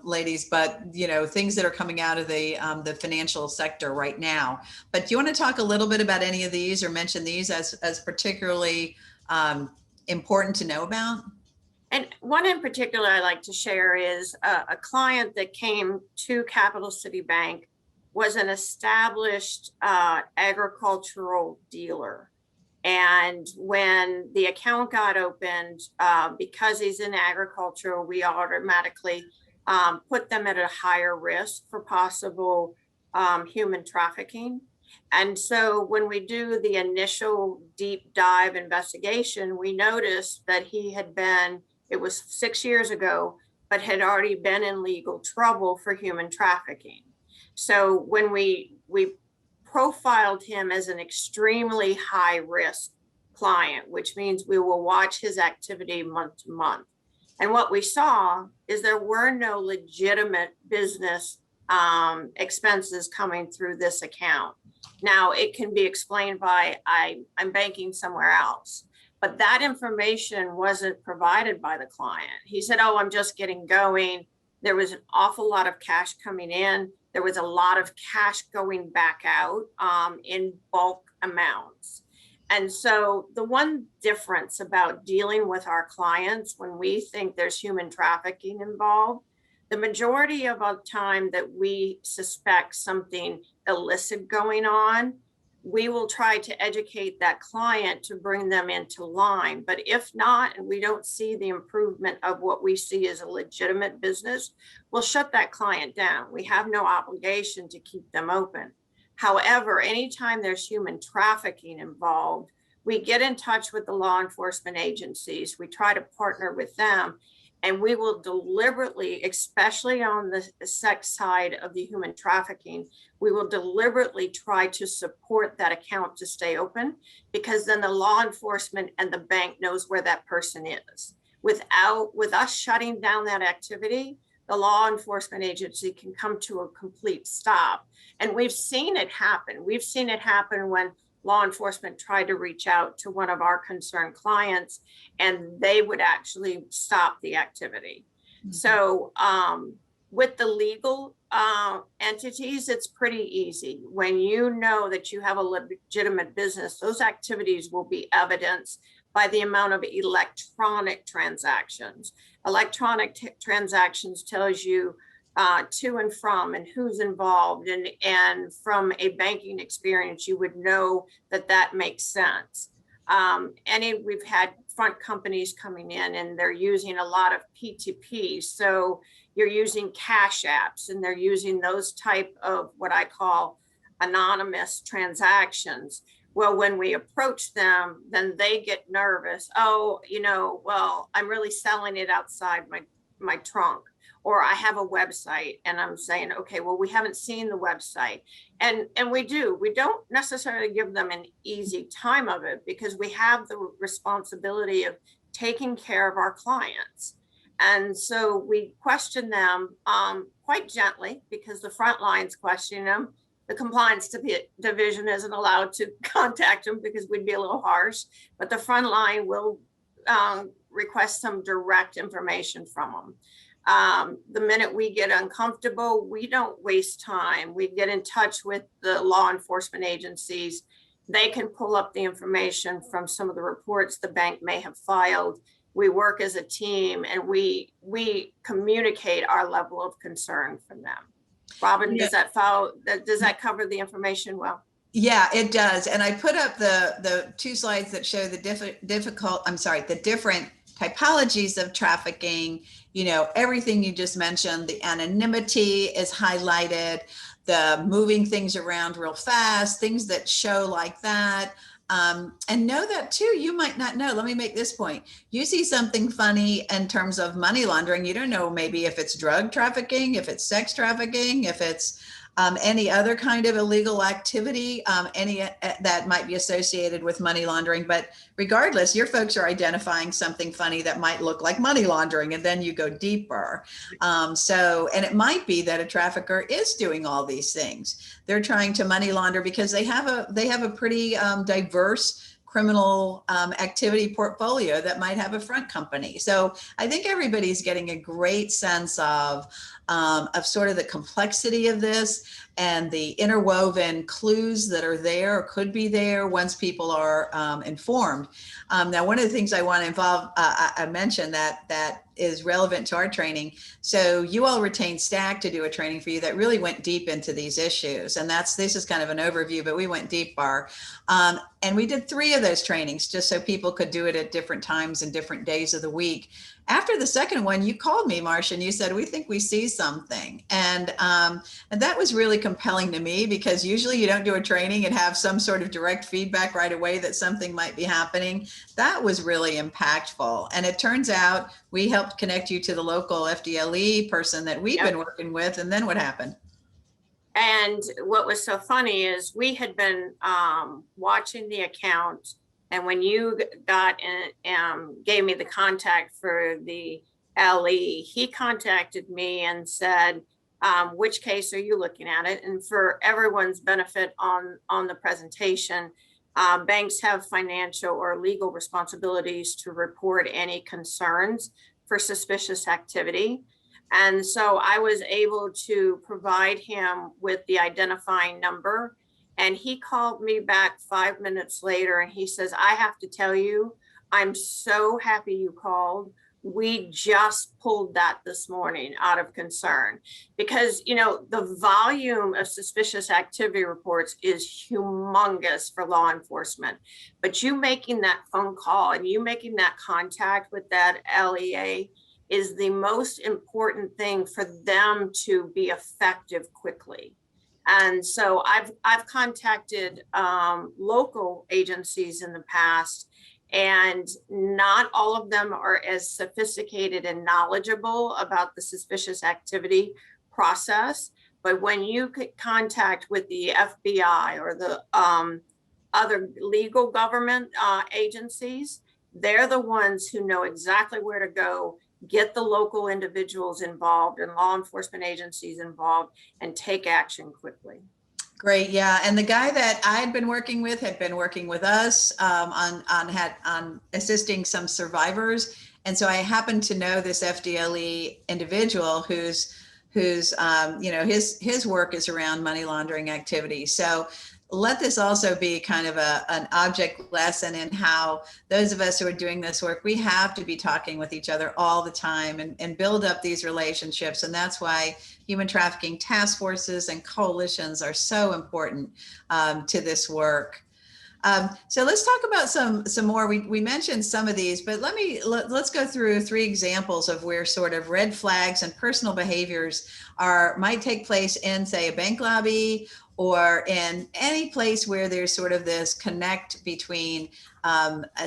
ladies, but things that are coming out of the financial sector right now. But do you want to talk a little bit about any of these or mention these as particularly important to know about? And one in particular I like to share is a client that came to Capital City Bank was an established agricultural dealer. And when the account got opened, because he's in agriculture, we automatically put them at a higher risk for possible human trafficking. And so when we do the initial deep dive investigation, we noticed that he had been, it was 6 years ago, but had already been in legal trouble for human trafficking. So when we profiled him as an extremely high risk client, which means we will watch his activity month to month. And what we saw is there were no legitimate business expenses coming through this account. Now, it can be explained by I'm banking somewhere else, but that information wasn't provided by the client. He said, oh, I'm just getting going. There was an awful lot of cash coming in. There was a lot of cash going back out in bulk amounts. And so the one difference about dealing with our clients when we think there's human trafficking involved, the majority of the time that we suspect something illicit going on, we will try to educate that client to bring them into line. But if not, and we don't see the improvement of what we see as a legitimate business, we'll shut that client down. We have no obligation to keep them open. However, anytime there's human trafficking involved, we get in touch with the law enforcement agencies. We try to partner with them, and we will deliberately, especially on the sex side of the human trafficking, we will deliberately try to support that account to stay open, because then the law enforcement and the bank knows where that person is. With us shutting down that activity, the law enforcement agency can come to a complete stop. And we've seen it happen. We've seen it happen when law enforcement tried to reach out to one of our concerned clients, and they would actually stop the activity. Mm-hmm. So with the legal entities, it's pretty easy. When you know that you have a legitimate business, those activities will be evidenced by the amount of electronic transactions. Electronic transactions tells you to and from and who's involved, and from a banking experience, you would know that that makes sense. We've had front companies coming in and they're using a lot of P2p. So you're using cash apps, and they're using those type of what I call anonymous transactions. Well, when we approach them, then they get nervous. Oh, well, I'm really selling it outside my trunk. Or I have a website, and I'm saying, okay, well, we haven't seen the website. And we don't necessarily give them an easy time of it, because we have the responsibility of taking care of our clients. And so we question them quite gently, because the front line's questioning them. The compliance division isn't allowed to contact them because we'd be a little harsh, but the front line will request some direct information from them. The minute we get uncomfortable, we don't waste time. We get in touch with the law enforcement agencies. They can pull up the information from some of the reports the bank may have filed. We work as a team, and we communicate our level of concern from them. Robin, does that cover the information well? Yeah, it does. And I put up the two slides that show the the different typologies of trafficking. You know, everything you just mentioned, the anonymity is highlighted, the moving things around real fast, things that show like that. And know that too, you might not know. Let me make this point. You see something funny in terms of money laundering. You don't know maybe if it's drug trafficking, if it's sex trafficking, if it's any other kind of illegal activity, that might be associated with money laundering. But regardless, your folks are identifying something funny that might look like money laundering, and then you go deeper. And it might be that a trafficker is doing all these things. They're trying to money launder because they have a pretty diverse criminal activity portfolio that might have a front company. So I think everybody's getting a great sense of sort of the complexity of this and the interwoven clues that are there or could be there once people are informed. Now, one of the things I want to I mentioned that is relevant to our training. So you all retained Stack to do a training for you that really went deep into these issues. And this is kind of an overview, but we went deeper. And we did 3 of those trainings just so people could do it at different times and different days of the week. After the second one, you called me, Marcia, and you said, we think we see something. And that was really compelling to me, because usually you don't do a training and have some sort of direct feedback right away that something might be happening. That was really impactful. And it turns out we helped connect you to the local FDLE person that we've been working with. And then what happened? And what was so funny is we had been watching the account, and when you got in, gave me the contact for the LE, he contacted me and said, which case are you looking at it? And for everyone's benefit on the presentation, banks have financial or legal responsibilities to report any concerns for suspicious activity. And so I was able to provide him with the identifying number. And he called me back 5 minutes later and he says, I have to tell you, I'm so happy you called. We just pulled that this morning out of concern, because, you know, the volume of suspicious activity reports is humongous for law enforcement. But you making that phone call and you making that contact with that LEA is the most important thing for them to be effective quickly. And so I've contacted local agencies in the past, and not all of them are as sophisticated and knowledgeable about the suspicious activity process. But when you get contact with the FBI or the other legal government agencies, they're the ones who know exactly where to go, get the local individuals involved and law enforcement agencies involved, and take action quickly. Great, yeah. And the guy that I had been working with had been working with us on assisting some survivors, and so I happened to know this FDLE individual whose you know, his work is around money laundering activities. So let this also be kind of an object lesson in how those of us who are doing this work, we have to be talking with each other all the time and build up these relationships. And that's why human trafficking task forces and coalitions are so important to this work. So let's talk about some more. We mentioned some of these, but let's go through 3 examples of where sort of red flags and personal behaviors might take place in, say, a bank lobby, or in any place where there's sort of this connect between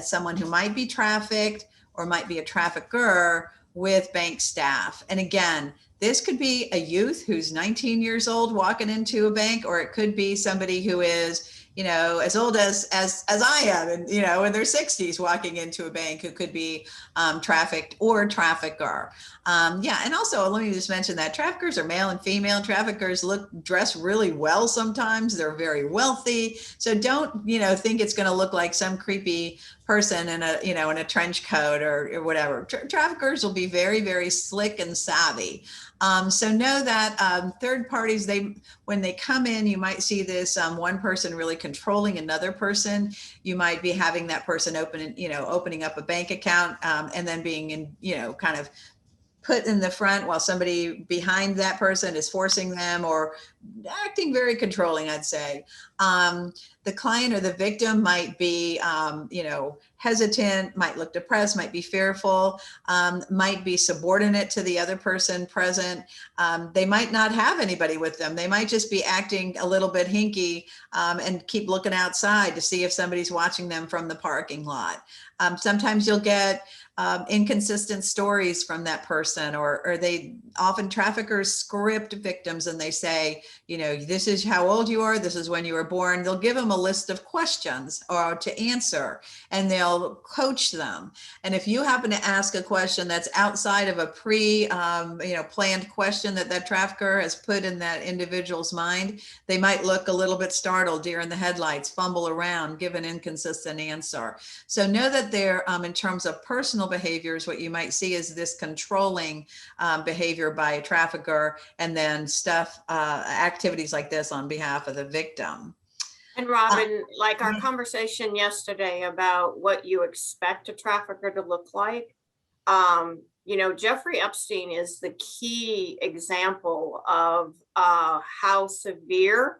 someone who might be trafficked or might be a trafficker with bank staff. And again, this could be a youth who's 19 years old walking into a bank, or it could be somebody who is, you know, as old as I am, and, you know, in their 60s walking into a bank, who could be trafficked or trafficker. Yeah, and also let me just mention that traffickers are male and female. Traffickers dress really well sometimes. They're very wealthy. So don't, you know, think it's going to look like some creepy person in a trench coat or whatever. Traffickers will be very, very slick and savvy. So know that third parties, when they come in, you might see this one person really controlling another person. You might be having that person opening up a bank account and then being kind of put in the front while somebody behind that person is forcing them or acting very controlling, I'd say. The client or the victim might be, hesitant, might look depressed, might be fearful, might be subordinate to the other person present. They might not have anybody with them. They might just be acting a little bit hinky and keep looking outside to see if somebody's watching them from the parking lot. Sometimes you'll get inconsistent stories from that person, or they often traffickers script victims and they say, this is how old you are, this is when you were born. They'll give them a list of questions or to answer, and they'll coach them. And if you happen to ask a question that's outside of a planned question that trafficker has put in that individual's mind, they might look a little bit startled, deer in the headlights, fumble around, give an inconsistent answer. So know that they're, in terms of personal behaviors, what you might see is this controlling behavior by a trafficker, and then activities like this on behalf of the victim. And Robin, like our conversation yesterday about what you expect a trafficker to look like, Jeffrey Epstein is the key example of how severe.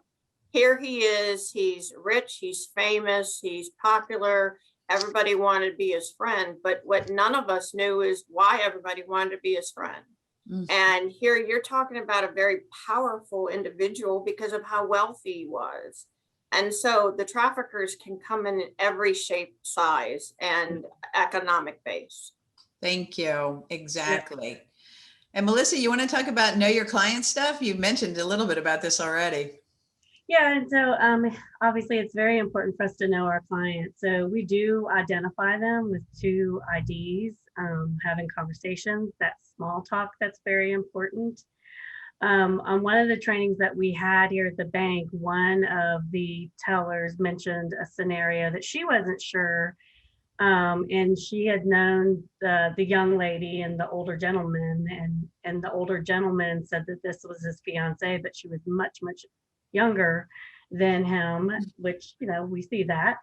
Here he is, he's rich, he's famous, he's popular, everybody wanted to be his friend, but what none of us knew is why everybody wanted to be his friend. Mm-hmm. And here you're talking about a very powerful individual because of how wealthy he was. And so the traffickers can come in every shape, size, and economic base. Thank you. Exactly. Yeah. And Melissa, you want to talk about know your client stuff? You've mentioned a little bit about this already. Yeah, and so obviously it's very important for us to know our clients. So we do identify them with 2 IDs, having conversations, that small talk that's very important. On one of the trainings that we had here at the bank, one of the tellers mentioned a scenario that she wasn't sure, and she had known the young lady and the older gentleman, and the older gentleman said that this was his fiance, but she was much, much younger than him, which, we see that.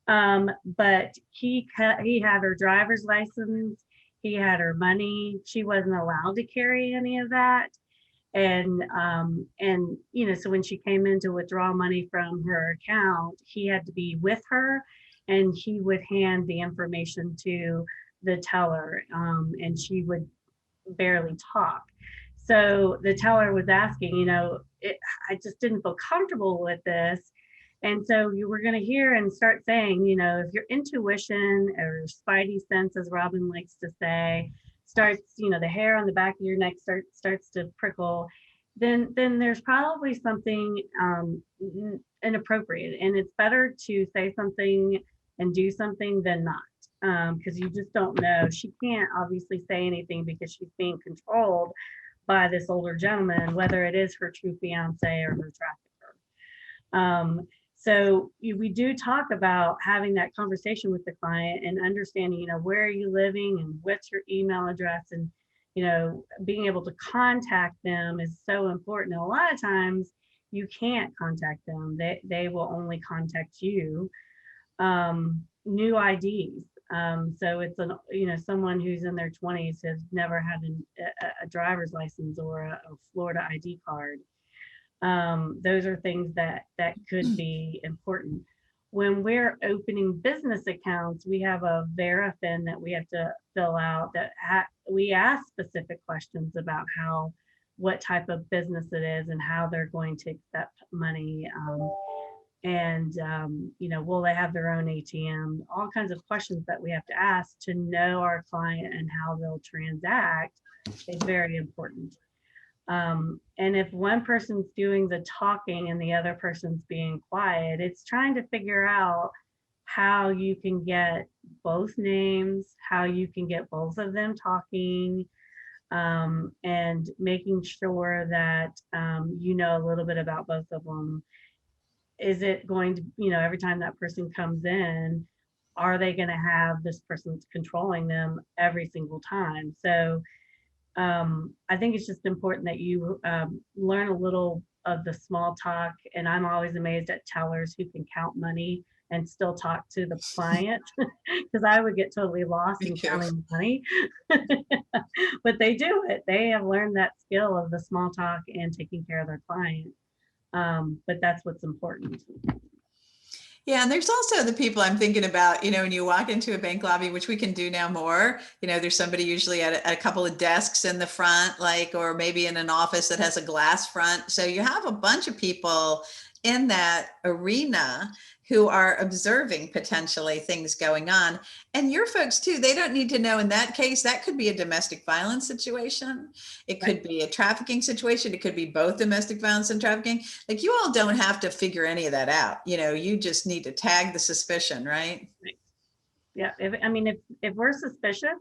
But he had her driver's license, he had her money, she wasn't allowed to carry any of that. And so when she came in to withdraw money from her account, he had to be with her, and he would hand the information to the teller, and she would barely talk. So the teller was asking, I just didn't feel comfortable with this. And so you were going to hear and start saying, if your intuition or spidey sense, as Robin likes to say, starts, the hair on the back of your neck starts to prickle, then there's probably something inappropriate. And it's better to say something and do something than not, because you just don't know. She can't obviously say anything because she's being controlled by this older gentleman, whether it is her true fiance or her trafficker. So we do talk about having that conversation with the client and understanding, where are you living and what's your email address, and, being able to contact them is so important. And a lot of times you can't contact them. They will only contact you. New IDs. So it's someone who's in their 20s has never had a driver's license or a Florida ID card. Those are things that could be important. When we're opening business accounts, we have a Verifin that we have to fill out that we ask specific questions about what type of business it is and how they're going to accept money. Will they have their own ATM? All kinds of questions that we have to ask to know our client and how they'll transact is very important. And if one person's doing the talking and the other person's being quiet, it's trying to figure out how you can get both names, how you can get both of them talking, and making sure that you know a little bit about both of them. Is it going to, every time that person comes in, are they going to have this person controlling them every single time? So I think it's just important that you learn a little of the small talk. And I'm always amazed at tellers who can count money and still talk to the client, because I would get totally lost in counting money. but they do it. They have learned that skill of the small talk and taking care of their client. But that's what's important. Yeah, and there's also the people I'm thinking about, when you walk into a bank lobby, which we can do now more, there's somebody usually at a couple of desks in the front, or maybe in an office that has a glass front. So you have a bunch of people in that arena who are observing potentially things going on. And your folks too, they don't need to know. In that case, that could be a domestic violence situation. It could be a trafficking situation. It could be both domestic violence and trafficking. Like, you all don't have to figure any of that out. You just need to tag the suspicion, right? Yeah. If we're suspicious,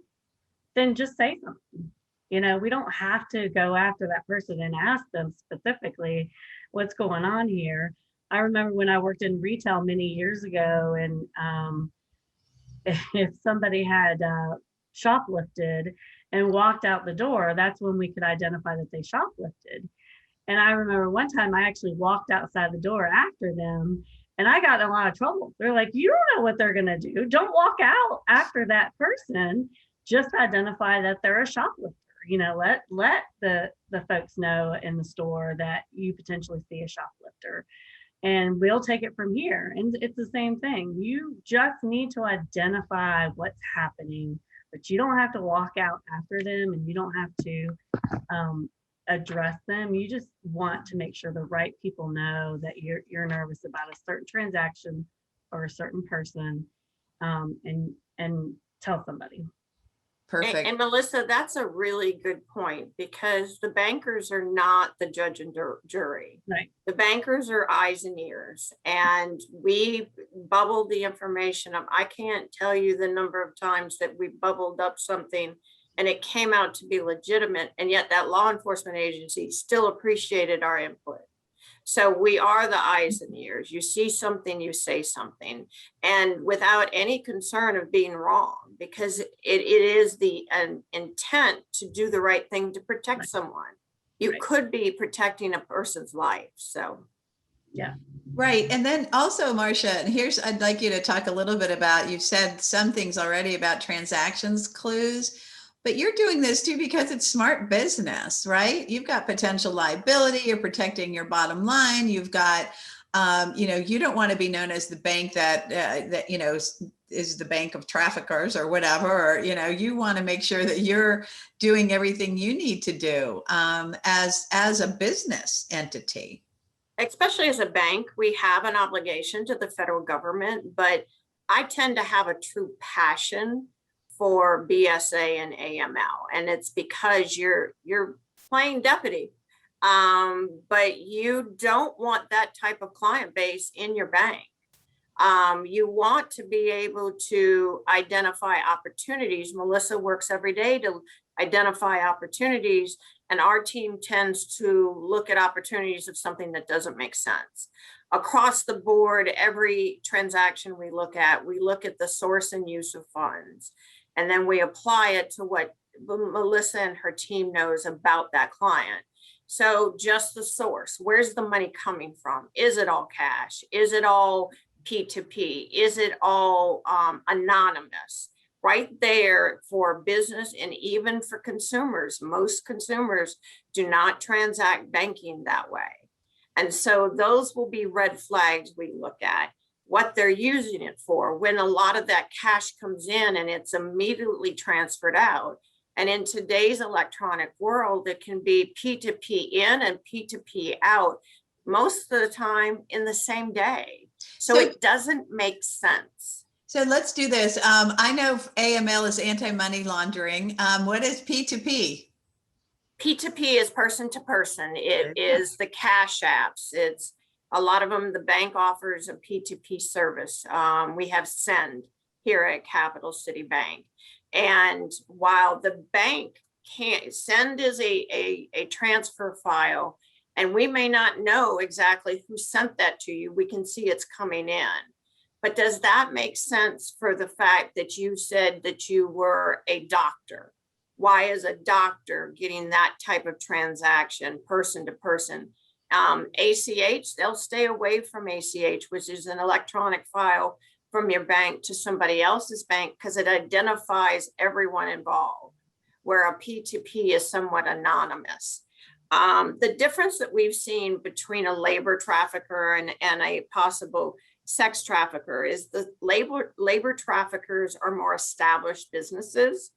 then just say something. We don't have to go after that person and ask them specifically what's going on here. I remember when I worked in retail many years ago, and if somebody had shoplifted and walked out the door, that's when we could identify that they shoplifted. And I remember one time I actually walked outside the door after them, and I got in a lot of trouble. They're like, "You don't know what they're going to do. Don't walk out after that person. Just identify that they're a shoplifter. Let the folks know in the store that you potentially see a shoplifter, and we'll take it from here." And it's the same thing. You just need to identify what's happening, but you don't have to walk out after them, and you don't have to address them. You just want to make sure the right people know that you're nervous about a certain transaction or a certain person, and tell somebody. Perfect. And Melissa, that's a really good point, because the bankers are not the judge and jury. Right. The bankers are eyes and ears, and we bubbled the information up. I can't tell you the number of times that we bubbled up something and it came out to be legitimate, and yet that law enforcement agency still appreciated our input. So we are the eyes and ears. You see something, you say something, and without any concern of being wrong, because it is the intent to do the right thing to protect someone. You could be protecting a person's life. So, yeah. Right. And then also, Marcia, and I'd like you to talk a little bit about, you've said some things already about transactions clues, but you're doing this too because it's smart business, right? You've got potential liability, you're protecting your bottom line. You've got, you don't want to be known as the bank that is the bank of traffickers or whatever, or, you want to make sure that you're doing everything you need to do as a business entity. especially as a bank, we have an obligation to the federal government, but I tend to have a true passion for BSA and AML, and it's because you're playing deputy, but you don't want that type of client base in your bank. You want to be able to identify opportunities. Melissa works every day to identify opportunities, and our team tends to look at opportunities of something that doesn't make sense. Across the board, every transaction we look at the source and use of funds, and then we apply it to what Melissa and her team knows about that client. So just the source, where's the money coming from? Is it all cash? Is it all P2P? Is it all anonymous? Right there for business and even for consumers. Most consumers do not transact banking that way. And so those will be red flags we look at. What they're using it for, when a lot of that cash comes in and it's immediately transferred out. And in today's electronic world, it can be P2P in and P2P out most of the time in the same day. So it doesn't make sense. So let's do this. I know AML is anti-money laundering. What is P2P? P2P is person to person. It is the cash apps. It's a lot of them. The bank offers a P2P service. We have Send here at Capital City Bank. And while the bank can't, Send is a transfer file, and we may not know exactly who sent that to you. We can see it's coming in. But does that make sense for the fact that you said that you were a doctor? Why is a doctor getting that type of transaction person to person? ACH, they'll stay away from ACH, which is an electronic file from your bank to somebody else's bank, because it identifies everyone involved. where a P2P is somewhat anonymous. The difference that we've seen between a labor trafficker and a possible sex trafficker is the labor traffickers are more established businesses.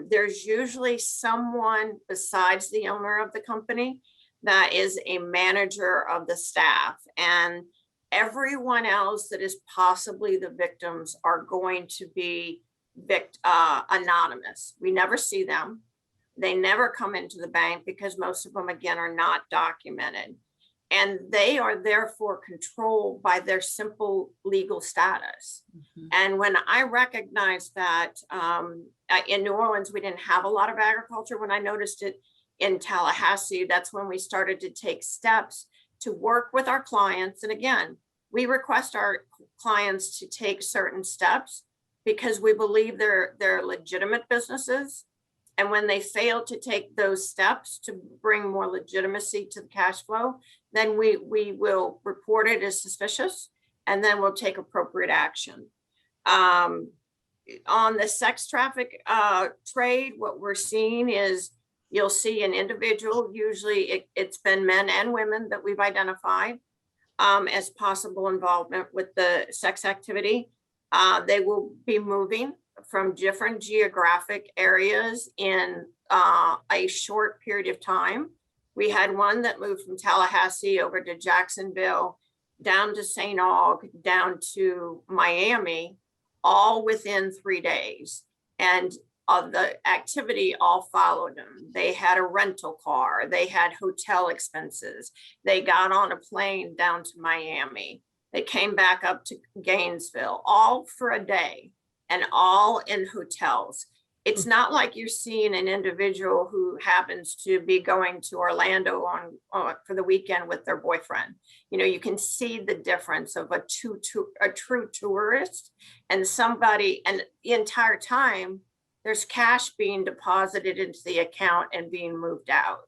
There's usually someone besides the owner of the company that is a manager of the staff, and everyone else that is possibly the victims are going to be anonymous. We never see them. They never come into the bank because most of them, again, are not documented. And they are therefore controlled by their simple legal status. Mm-hmm. And when I recognized that in New Orleans, we didn't have a lot of agriculture. When I noticed it in Tallahassee, that's when we started to take steps to work with our clients. And again, we request our clients to take certain steps because we believe they're legitimate businesses. And when they fail to take those steps to bring more legitimacy to the cash flow, then we will report it as suspicious, and then we'll take appropriate action. On the sex traffic trade, what we're seeing is you'll see an individual, usually it's been men and women that we've identified as possible involvement with the sex activity. They will be moving from different geographic areas in a short period of time. We had one that moved from Tallahassee over to Jacksonville, down to St. Aug, down to Miami, all within 3 days. And the activity all followed them. They had a rental car, they had hotel expenses, they got on a plane down to Miami, they came back up to Gainesville, all for a day, and all in hotels. It's not like you're seeing an individual who happens to be going to Orlando for the weekend with their boyfriend. You know, you can see the difference of a true tourist and somebody, and the entire time there's cash being deposited into the account and being moved out.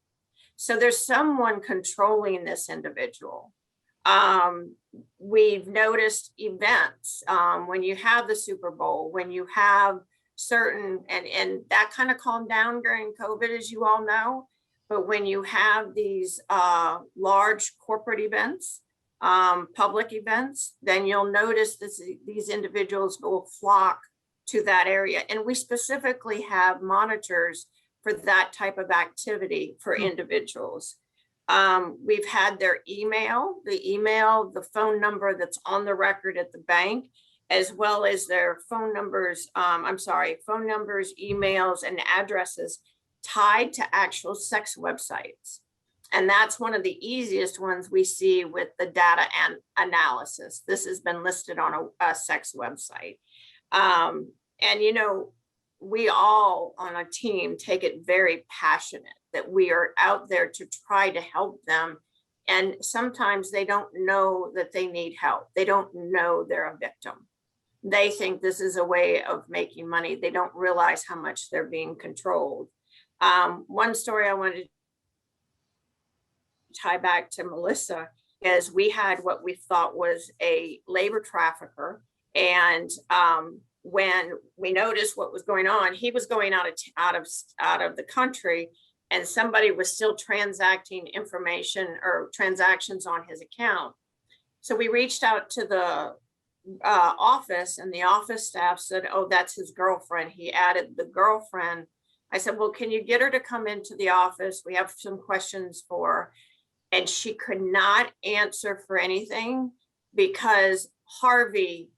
So there's someone controlling this individual. We've noticed events when you have the Super Bowl, when you have certain, and that kind of calmed down during COVID, as you all know, but when you have these large corporate events, public events, then you'll notice this, these individuals will flock to that area. And we specifically have monitors for that type of activity for individuals. We've had their email, the phone number that's on the record at the bank, as well as their phone numbers, emails, and addresses tied to actual sex websites. And that's one of the easiest ones we see with the data and analysis. This has been listed on a sex website. And, you know, we all on a team take it very passionate that we are out there to try to help them. And sometimes they don't know that they need help. They don't know they're a victim. They think this is a way of making money. They don't realize how much they're being controlled. One story I wanted to tie back to Melissa is we had what we thought was a labor trafficker. And when we noticed what was going on, he was going out of the country, and somebody was still transacting information or transactions on his account. So we reached out to the office, and the office staff said, oh, that's his girlfriend. He added the girlfriend. I said, well, can you get her to come into the office? We have some questions for her. And she could not answer for anything because Harvey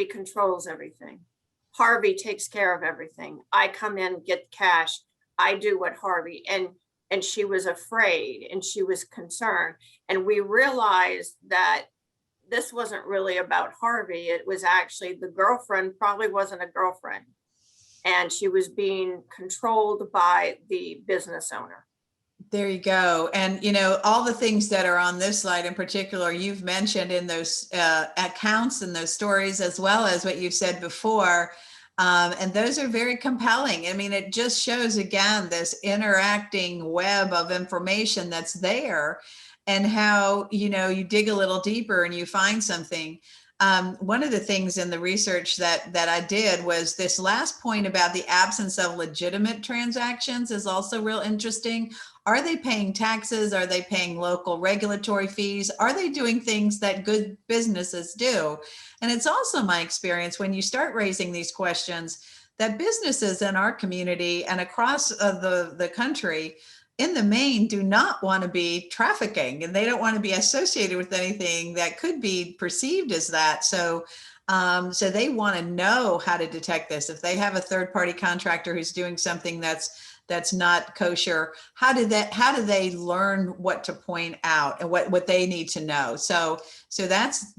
controls everything. Harvey takes care of everything. I come in, get cash. I do what Harvey, and she was afraid and she was concerned. And we realized that this wasn't really about Harvey. It was actually the girlfriend probably wasn't a girlfriend, and she was being controlled by the business owner. There you go. And, you know, all the things that are on this slide in particular, you've mentioned in those accounts and those stories, as well as what you've said before. And those are very compelling. I mean, it just shows, again, this interacting web of information that's there, and how, you know, you dig a little deeper and you find something. one of the things in the research that I did was this last point about the absence of legitimate transactions is also real interesting. Are they paying taxes? Are they paying local regulatory fees? Are they doing things that good businesses do? And it's also my experience when you start raising these questions that businesses in our community and across the country in the main do not want to be trafficking, and they don't want to be associated with anything that could be perceived as that. So so they want to know how to detect this. If they have a third-party contractor who's doing something that's not kosher, how do they learn what to point out and what they need to know? So that's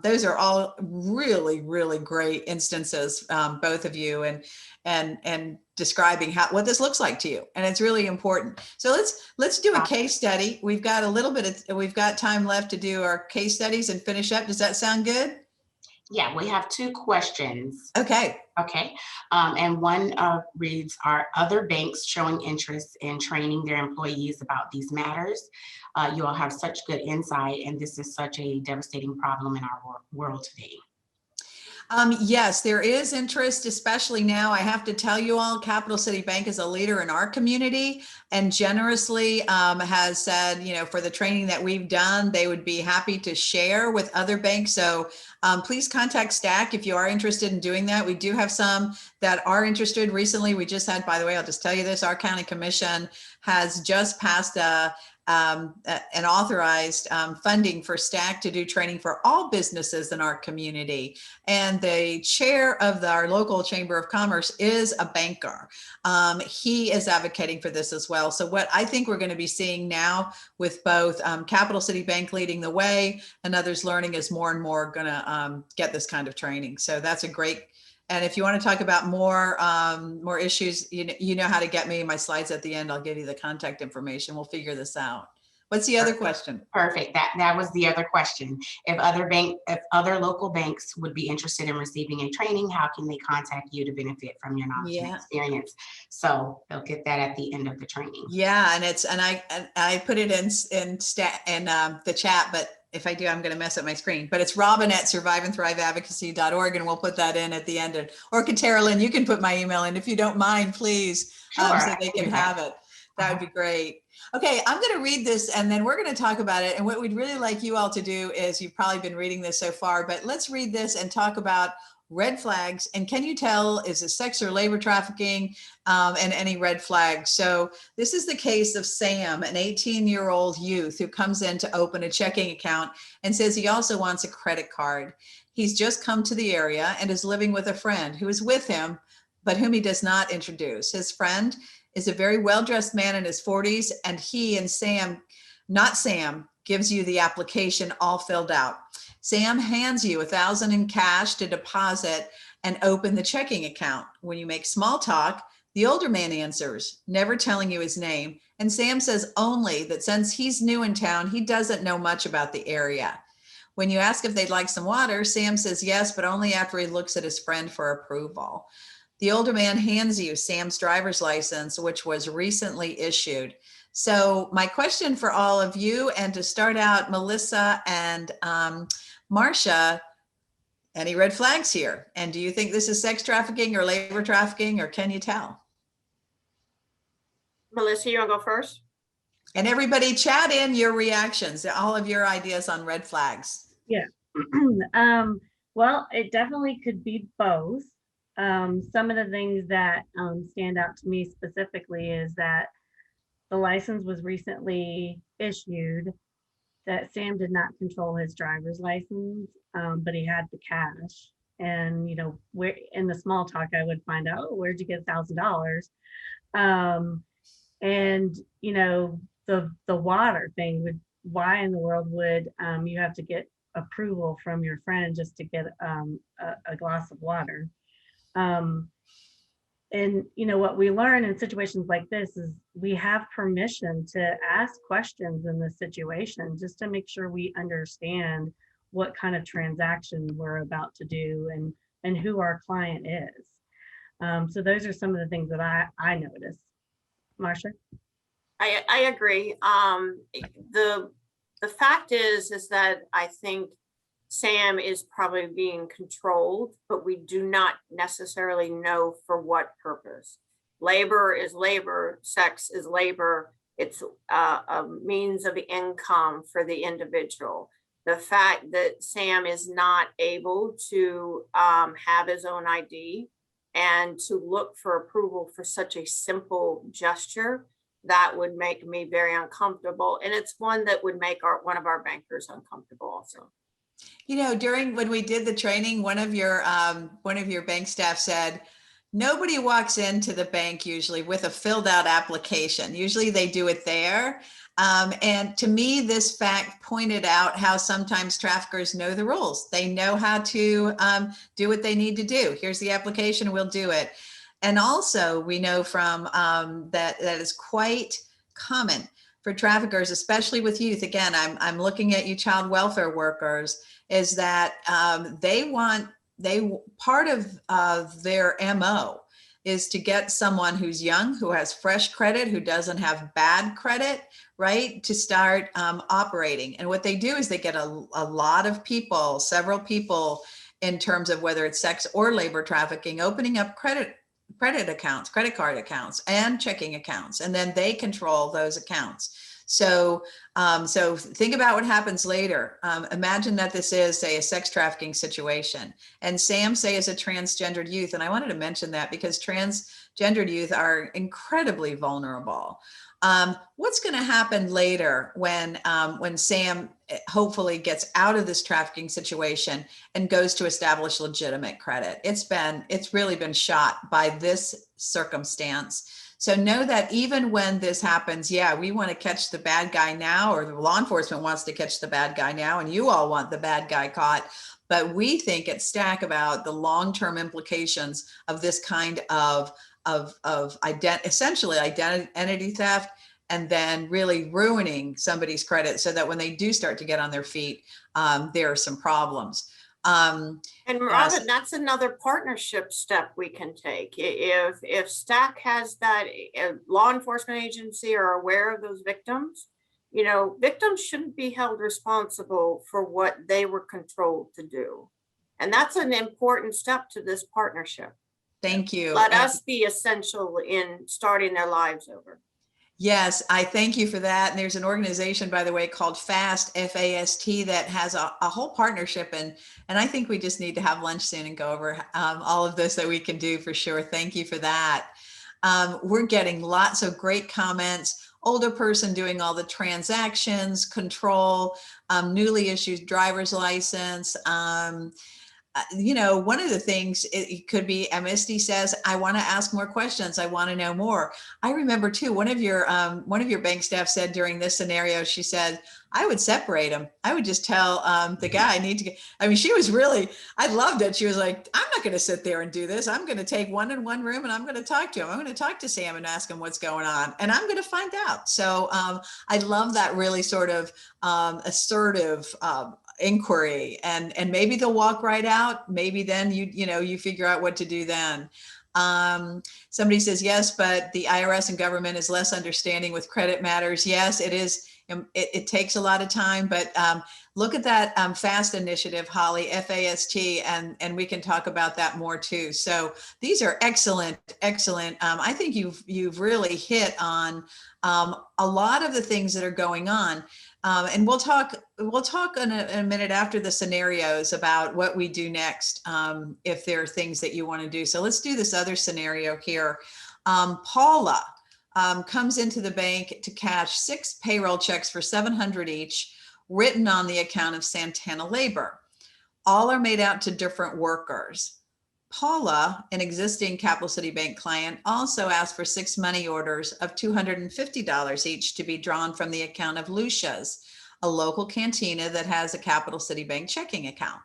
those are all really, really great instances, both of you, and describing what this looks like to you. And it's really important. So let's do a case study. We've got we've got time left to do our case studies and finish up. Does that sound good? Yeah, we have 2 questions. Okay. Okay. And one reads, are other banks showing interest in training their employees about these matters? You all have such good insight, and this is such a devastating problem in our world today. Yes, there is interest, especially now. I have to tell you all, Capital City Bank is a leader in our community and generously has said, for the training that we've done, they would be happy to share with other banks. So please contact STAC if you are interested in doing that. We do have some that are interested. Recently, we just had, by the way, I'll just tell you this, our county commission has just passed an authorized funding for STAC to do training for all businesses in our community. And the chair of our local chamber of commerce is a banker. He is advocating for this as well. So what I think we're going to be seeing now with both Capital City Bank leading the way and others learning is more and more going to get this kind of training. So that's a great. And if you want to talk about more issues, you know how to get me. My slides at the end, I'll give you the contact information. We'll figure this out. What's the other question? Perfect. That was the other question. If other local banks would be interested in receiving a training, how can they contact you to benefit from your knowledge and experience? So they'll get that at the end of the training. Yeah, and I put it in the chat, but if I do, I'm going to mess up my screen. But it's robin@surviveandthriveadvocacy.org, and we'll put that in at the end. Or Carolyn, you can put my email in if you don't mind, please, sure, so they can have it. That would be great. Okay, I'm going to read this and then we're going to talk about it. And what we'd really like you all to do is, you've probably been reading this so far, but let's read this and talk about red flags. And can you tell, is it sex or labor trafficking, and any red flags? So this is the case of Sam, an 18-year-old youth who comes in to open a checking account and says he also wants a credit card. He's just come to the area and is living with a friend who is with him, but whom he does not introduce. His friend is a very well-dressed man in his 40s, and he and Sam, not Sam, gives you the application all filled out. Sam hands you $1,000 in cash to deposit and open the checking account. When you make small talk, the older man answers, never telling you his name, and Sam says only that since he's new in town, he doesn't know much about the area. When you ask if they'd like some water, Sam says yes, but only after he looks at his friend for approval. The older man hands you Sam's driver's license, which was recently issued. So my question for all of you, and to start out, Melissa and Marcia, any red flags here? And do you think this is sex trafficking or labor trafficking, or can you tell? Melissa, you want to go first? And everybody chat in your reactions, all of your ideas on red flags. Yeah. Well, it definitely could be both. Some of the things that stand out to me specifically is that the license was recently issued, that Sam did not control his driver's license, but he had the cash. And, where in the small talk, I would find out, where'd you get $1,000? And, the water thing would, why in the world would you have to get approval from your friend just to get a glass of water? And what we learn in situations like this is we have permission to ask questions in this situation, just to make sure we understand what kind of transaction we're about to do and who our client is. So those are some of the things that I noticed. Marcia? I agree. The fact is that I think Sam is probably being controlled, but we do not necessarily know for what purpose. Labor is labor, sex is labor. It's a means of income for the individual. The fact that Sam is not able to have his own ID and to look for approval for such a simple gesture, that would make me very uncomfortable. And it's one that would make one of our bankers uncomfortable also. You know, during when we did the training, one of your bank staff said, nobody walks into the bank usually with a filled out application. Usually they do it there. And to me, this fact pointed out how sometimes traffickers know the rules. They know how to do what they need to do. Here's the application, we'll do it. And also we know from that is quite common for traffickers, especially with youth. Again, I'm looking at you child welfare workers, is that part of their MO is to get someone who's young, who has fresh credit, who doesn't have bad credit, right, to start operating. And what they do is they get a lot of people, several people, in terms of whether it's sex or labor trafficking, opening up credit accounts, credit card accounts, and checking accounts, and then they control those accounts. So think about what happens later. Imagine that this is, say, a sex trafficking situation, and Sam, say, is a transgendered youth. And I wanted to mention that because transgendered youth are incredibly vulnerable. What's going to happen later when Sam hopefully gets out of this trafficking situation and goes to establish legitimate credit? It's really been shot by this circumstance. So know that even when this happens, yeah, we want to catch the bad guy now, or the law enforcement wants to catch the bad guy now, and you all want the bad guy caught. But we think at Stack about the long-term implications of this kind of essentially identity theft, and then really ruining somebody's credit so that when they do start to get on their feet, there are some problems. And Robin, that's another partnership step we can take. If Stack has that, law enforcement agency are aware of those victims, victims shouldn't be held responsible for what they were controlled to do. And that's an important step to this partnership. Thank you. Let us be essential in starting their lives over. Yes, I thank you for that. And there's an organization, by the way, called FAST, F-A-S-T, that has a whole partnership. And I think we just need to have lunch soon and go over all of this that we can do for sure. Thank you for that. We're getting lots of great comments. Older person doing all the transactions, control, newly issued driver's license. One of the things it could be, Misty says, I want to ask more questions. I want to know more. I remember too, one of your bank staff said during this scenario, she said, I would separate them. I would just tell the guy I need to get, she was really, I loved it. She was like, I'm not going to sit there and do this. I'm going to take one in one room and I'm going to talk to him. I'm going to talk to Sam and ask him what's going on. And I'm going to find out. So I love that really sort of assertive inquiry, and maybe they'll walk right out. Maybe then you figure out what to do then. Somebody says, yes, but the IRS and government is less understanding with credit matters. Yes, it is. It takes a lot of time, but look at that FAST initiative, Holly, F-A-S-T, and we can talk about that more too. So these are excellent. I think you've really hit on a lot of the things that are going on. And we'll talk in a minute after the scenarios about what we do next, if there are things that you want to do. So let's do this other scenario here. Paula comes into the bank to cash 6 payroll checks for $700 each, written on the account of Santana Labor. All are made out to different workers. Paula, an existing Capital City Bank client, also asked for 6 money orders of $250 each to be drawn from the account of Lucia's, a local cantina that has a Capital City Bank checking account.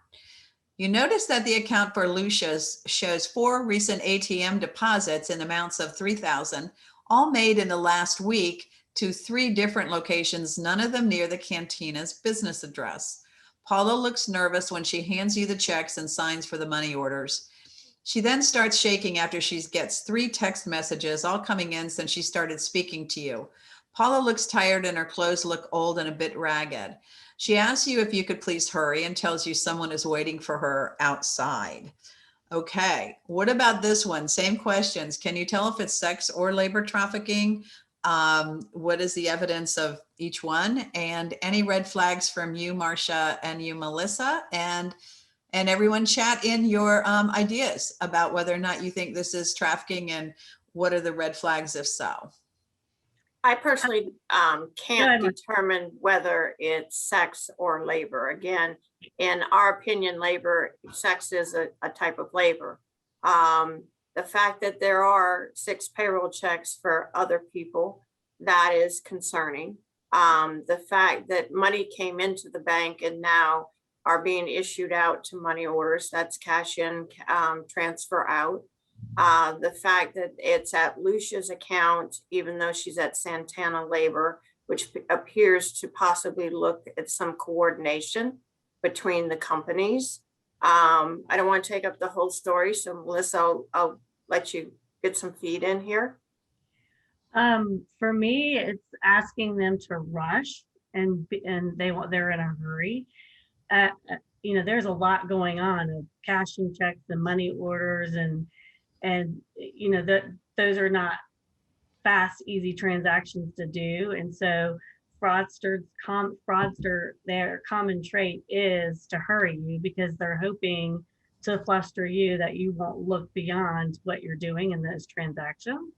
You notice that the account for Lucia's shows 4 recent ATM deposits in amounts of $3,000, all made in the last week, to 3 different locations, none of them near the cantina's business address. Paula looks nervous when she hands you the checks and signs for the money orders. She then starts shaking after she gets 3 text messages, all coming in since she started speaking to you. Paula looks tired and her clothes look old and a bit ragged. She asks you if you could please hurry and tells you someone is waiting for her outside. Okay, what about this one? Same questions. Can you tell if it's sex or labor trafficking? What is the evidence of each one? And any red flags from you, Marcia, and you, Melissa? And everyone chat in your ideas about whether or not you think this is trafficking and what are the red flags if so. I personally can't Good. determine whether it's sex or labor. Again, in our opinion, sex is a type of labor. The fact that there are 6 payroll checks for other people, that is concerning. The fact that money came into the bank and now are being issued out to money orders, that's cash in, transfer out. The fact that it's at Lucia's account, even though she's at Santana Labor, which appears to possibly look at some coordination between the companies. I don't want to take up the whole story, so Melissa, I'll let you get some feed in here. For me, it's asking them to rush and they're in a hurry. You know, there's a lot going on of cashing checks and money orders and you know, those are not fast, easy transactions to do. And so fraudster, their common trait is to hurry you because they're hoping to fluster you that you won't look beyond what you're doing in those transactions.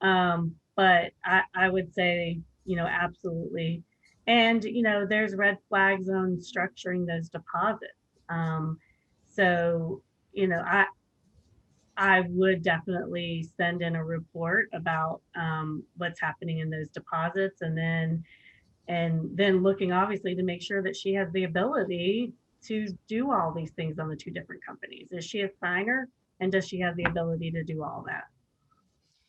But I would say, you know, absolutely. And, you know, there's red flags on structuring those deposits. So, you know, I would definitely send in a report about what's happening in those deposits, and then looking obviously to make sure that she has the ability to do all these things on the 2 different companies. Is she a signer, and does she have the ability to do all that?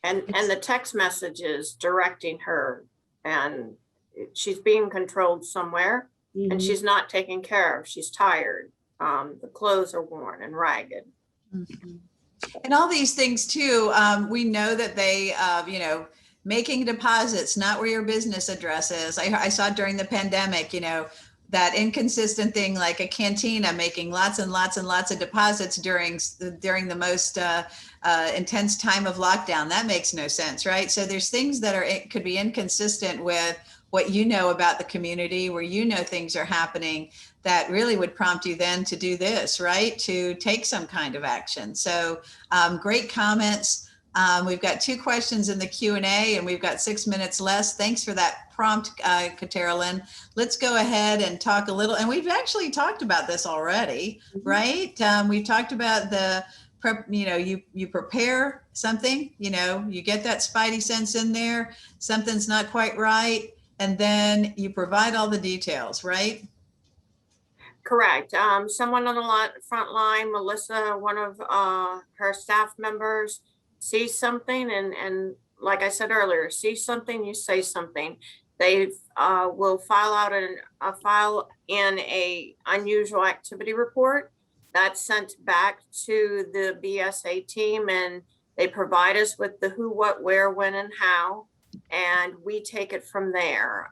And the text messages directing her, and she's being controlled somewhere, and she's not taken care of. She's tired. The clothes are worn and ragged. And all these things too, we know that they, you know, making deposits, not where your business address is. I saw during the pandemic, you know, that inconsistent thing like a cantina making lots and lots and lots of deposits during the most intense time of lockdown. That makes no sense, right? So there's things that could be inconsistent with what you know about the community, where you know things are happening that really would prompt you then to do this, right? To take some kind of action. So great comments. We've got 2 questions in the Q&A and we've got 6 minutes less. Thanks for that prompt, Kateralyn. Let's go ahead and talk a little, and we've actually talked about this already, right? We've talked about the prep, you know, you prepare something, you know, you get that spidey sense in there, something's not quite right, and then you provide all the details, right? Correct. Someone on the front line, Melissa, one of her staff members, sees something, and like I said earlier, see something, you say something. They will file in a unusual activity report that's sent back to the BSA team, and they provide us with the who, what, where, when, and how, and we take it from there.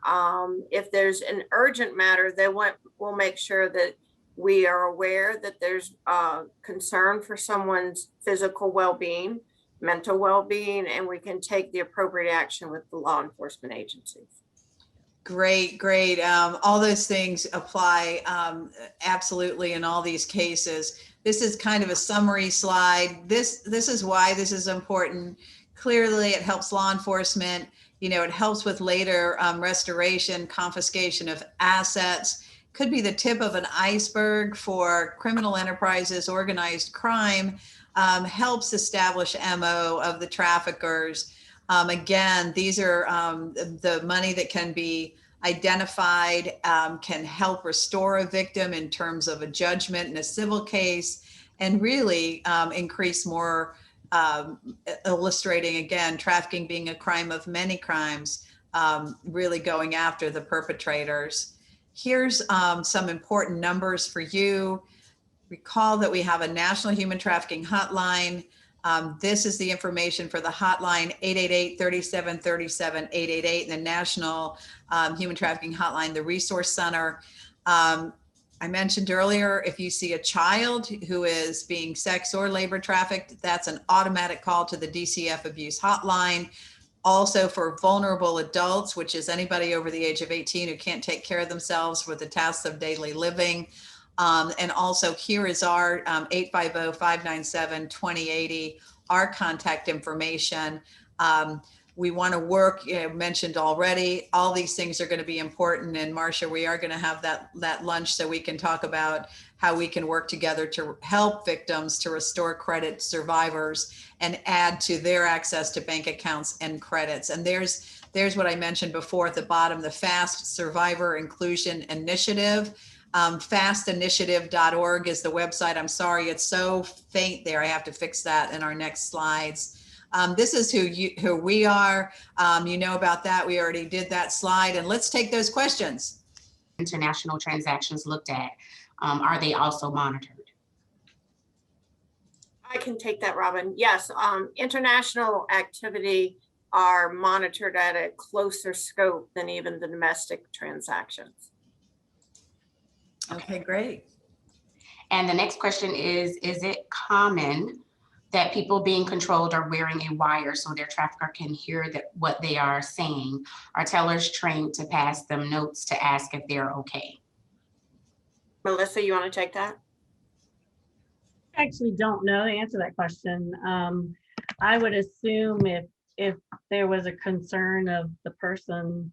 If there's an urgent matter, we'll make sure that we are aware that there's concern for someone's physical well-being, mental well-being, and we can take the appropriate action with the law enforcement agencies. Great. All those things apply absolutely in all these cases. This is kind of a summary slide. This is why this is important. Clearly, it helps law enforcement. You know, it helps with later restoration, confiscation of assets. Could be the tip of an iceberg for criminal enterprises, organized crime. Helps establish MO of the traffickers. Again, these are the money that can be identified, can help restore a victim in terms of a judgment in a civil case, and really increase more, illustrating again, trafficking being a crime of many crimes, really going after the perpetrators. Here's some important numbers for you. Recall that we have a national human trafficking hotline. This is the information for the hotline, 888-3737-888, and the National Human Trafficking Hotline, the Resource Center. I mentioned earlier, if you see a child who is being sex or labor trafficked, that's an automatic call to the DCF abuse hotline. Also for vulnerable adults, which is anybody over the age of 18 who can't take care of themselves with the tasks of daily living. And also here is our 850-597-2080, our contact information. We want to work, mentioned already, all these things are going to be important. And Marcia, we are going to have that lunch so we can talk about how we can work together to help victims to restore credit survivors and add to their access to bank accounts and credits. And there's what I mentioned before at the bottom, the FAST Survivor Inclusion Initiative. Fastinitiative.org is the website. I'm sorry, it's so faint there. I have to fix that in our next slides. This is who we are. You know about that. We already did that slide, and let's take those questions. International transactions looked at, are they also monitored? I can take that, Robin. Yes, international activity are monitored at a closer scope than even the domestic transactions. Okay, great. And the next question is it common that people being controlled are wearing a wire so their trafficker can hear what they are saying? Are tellers trained to pass them notes to ask if they're okay? Melissa, you want to take that? I actually don't know the answer to that question. I would assume if there was a concern of the person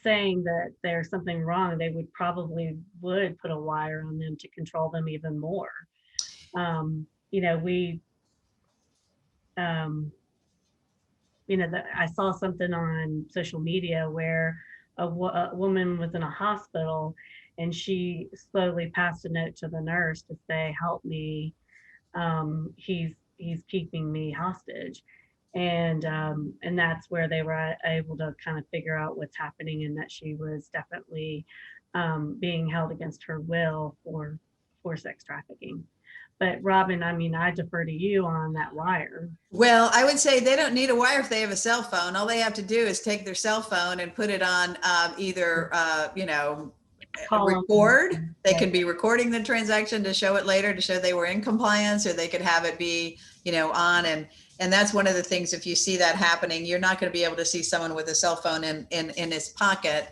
saying that there's something wrong, they would put a wire on them to control them even more. I saw something on social media where a woman was in a hospital and she slowly passed a note to the nurse to say, help me, he's keeping me hostage. And that's where they were able to kind of figure out what's happening, and that she was definitely being held against her will for sex trafficking. But Robin, I mean, I defer to you on that wire. Well, I would say they don't need a wire if they have a cell phone. All they have to do is take their cell phone and put it on either, record. They can be recording the transaction to show it later, to show they were in compliance, or they could have it be, on. And that's one of the things, if you see that happening, you're not going to be able to see someone with a cell phone in his pocket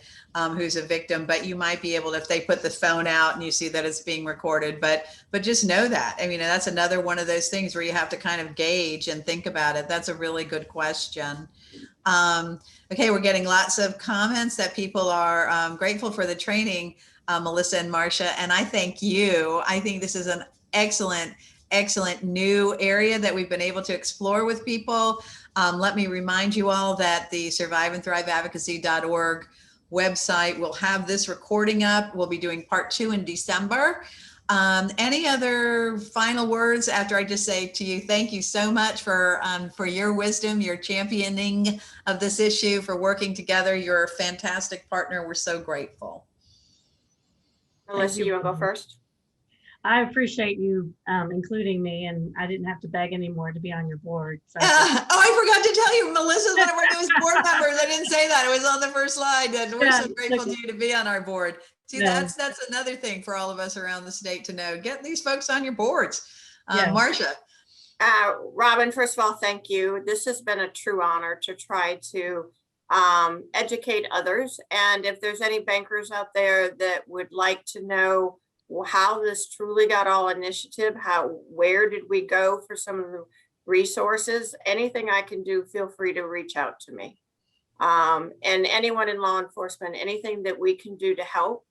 who's a victim, but you might be able to, if they put the phone out and you see that it's being recorded, but just know that. I mean, that's another one of those things where you have to kind of gauge and think about it. That's a really good question. Okay, we're getting lots of comments that people are grateful for the training, Melissa and Marcia, and I thank you. I think this is an excellent new area that we've been able to explore with people. Let me remind you all that the surviveandthriveadvocacy.org website will have this recording up. We'll be doing part 2 in December. Any other final words after I just say to you, thank you so much for your wisdom, your championing of this issue, for working together. You're a fantastic partner. We're so grateful. Melissa, you want to go first? I appreciate you including me, and I didn't have to beg anymore to be on your board. So. I forgot to tell you, Melissa's one of our newest board members. I didn't say that. It was on the first slide, and we're so grateful to you to be on our board. See, that's another thing for all of us around the state to know. Get these folks on your boards. Marcia. Robin, first of all, thank you. This has been a true honor to try to educate others. And if there's any bankers out there that would like to know how this truly got all initiative, where did we go for some of the resources, anything I can do, feel free to reach out to me. And anyone in law enforcement, anything that we can do to help.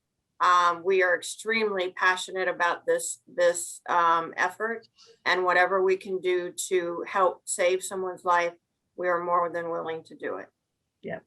We are extremely passionate about this effort, and whatever we can do to help save someone's life, we are more than willing to do it. Yeah,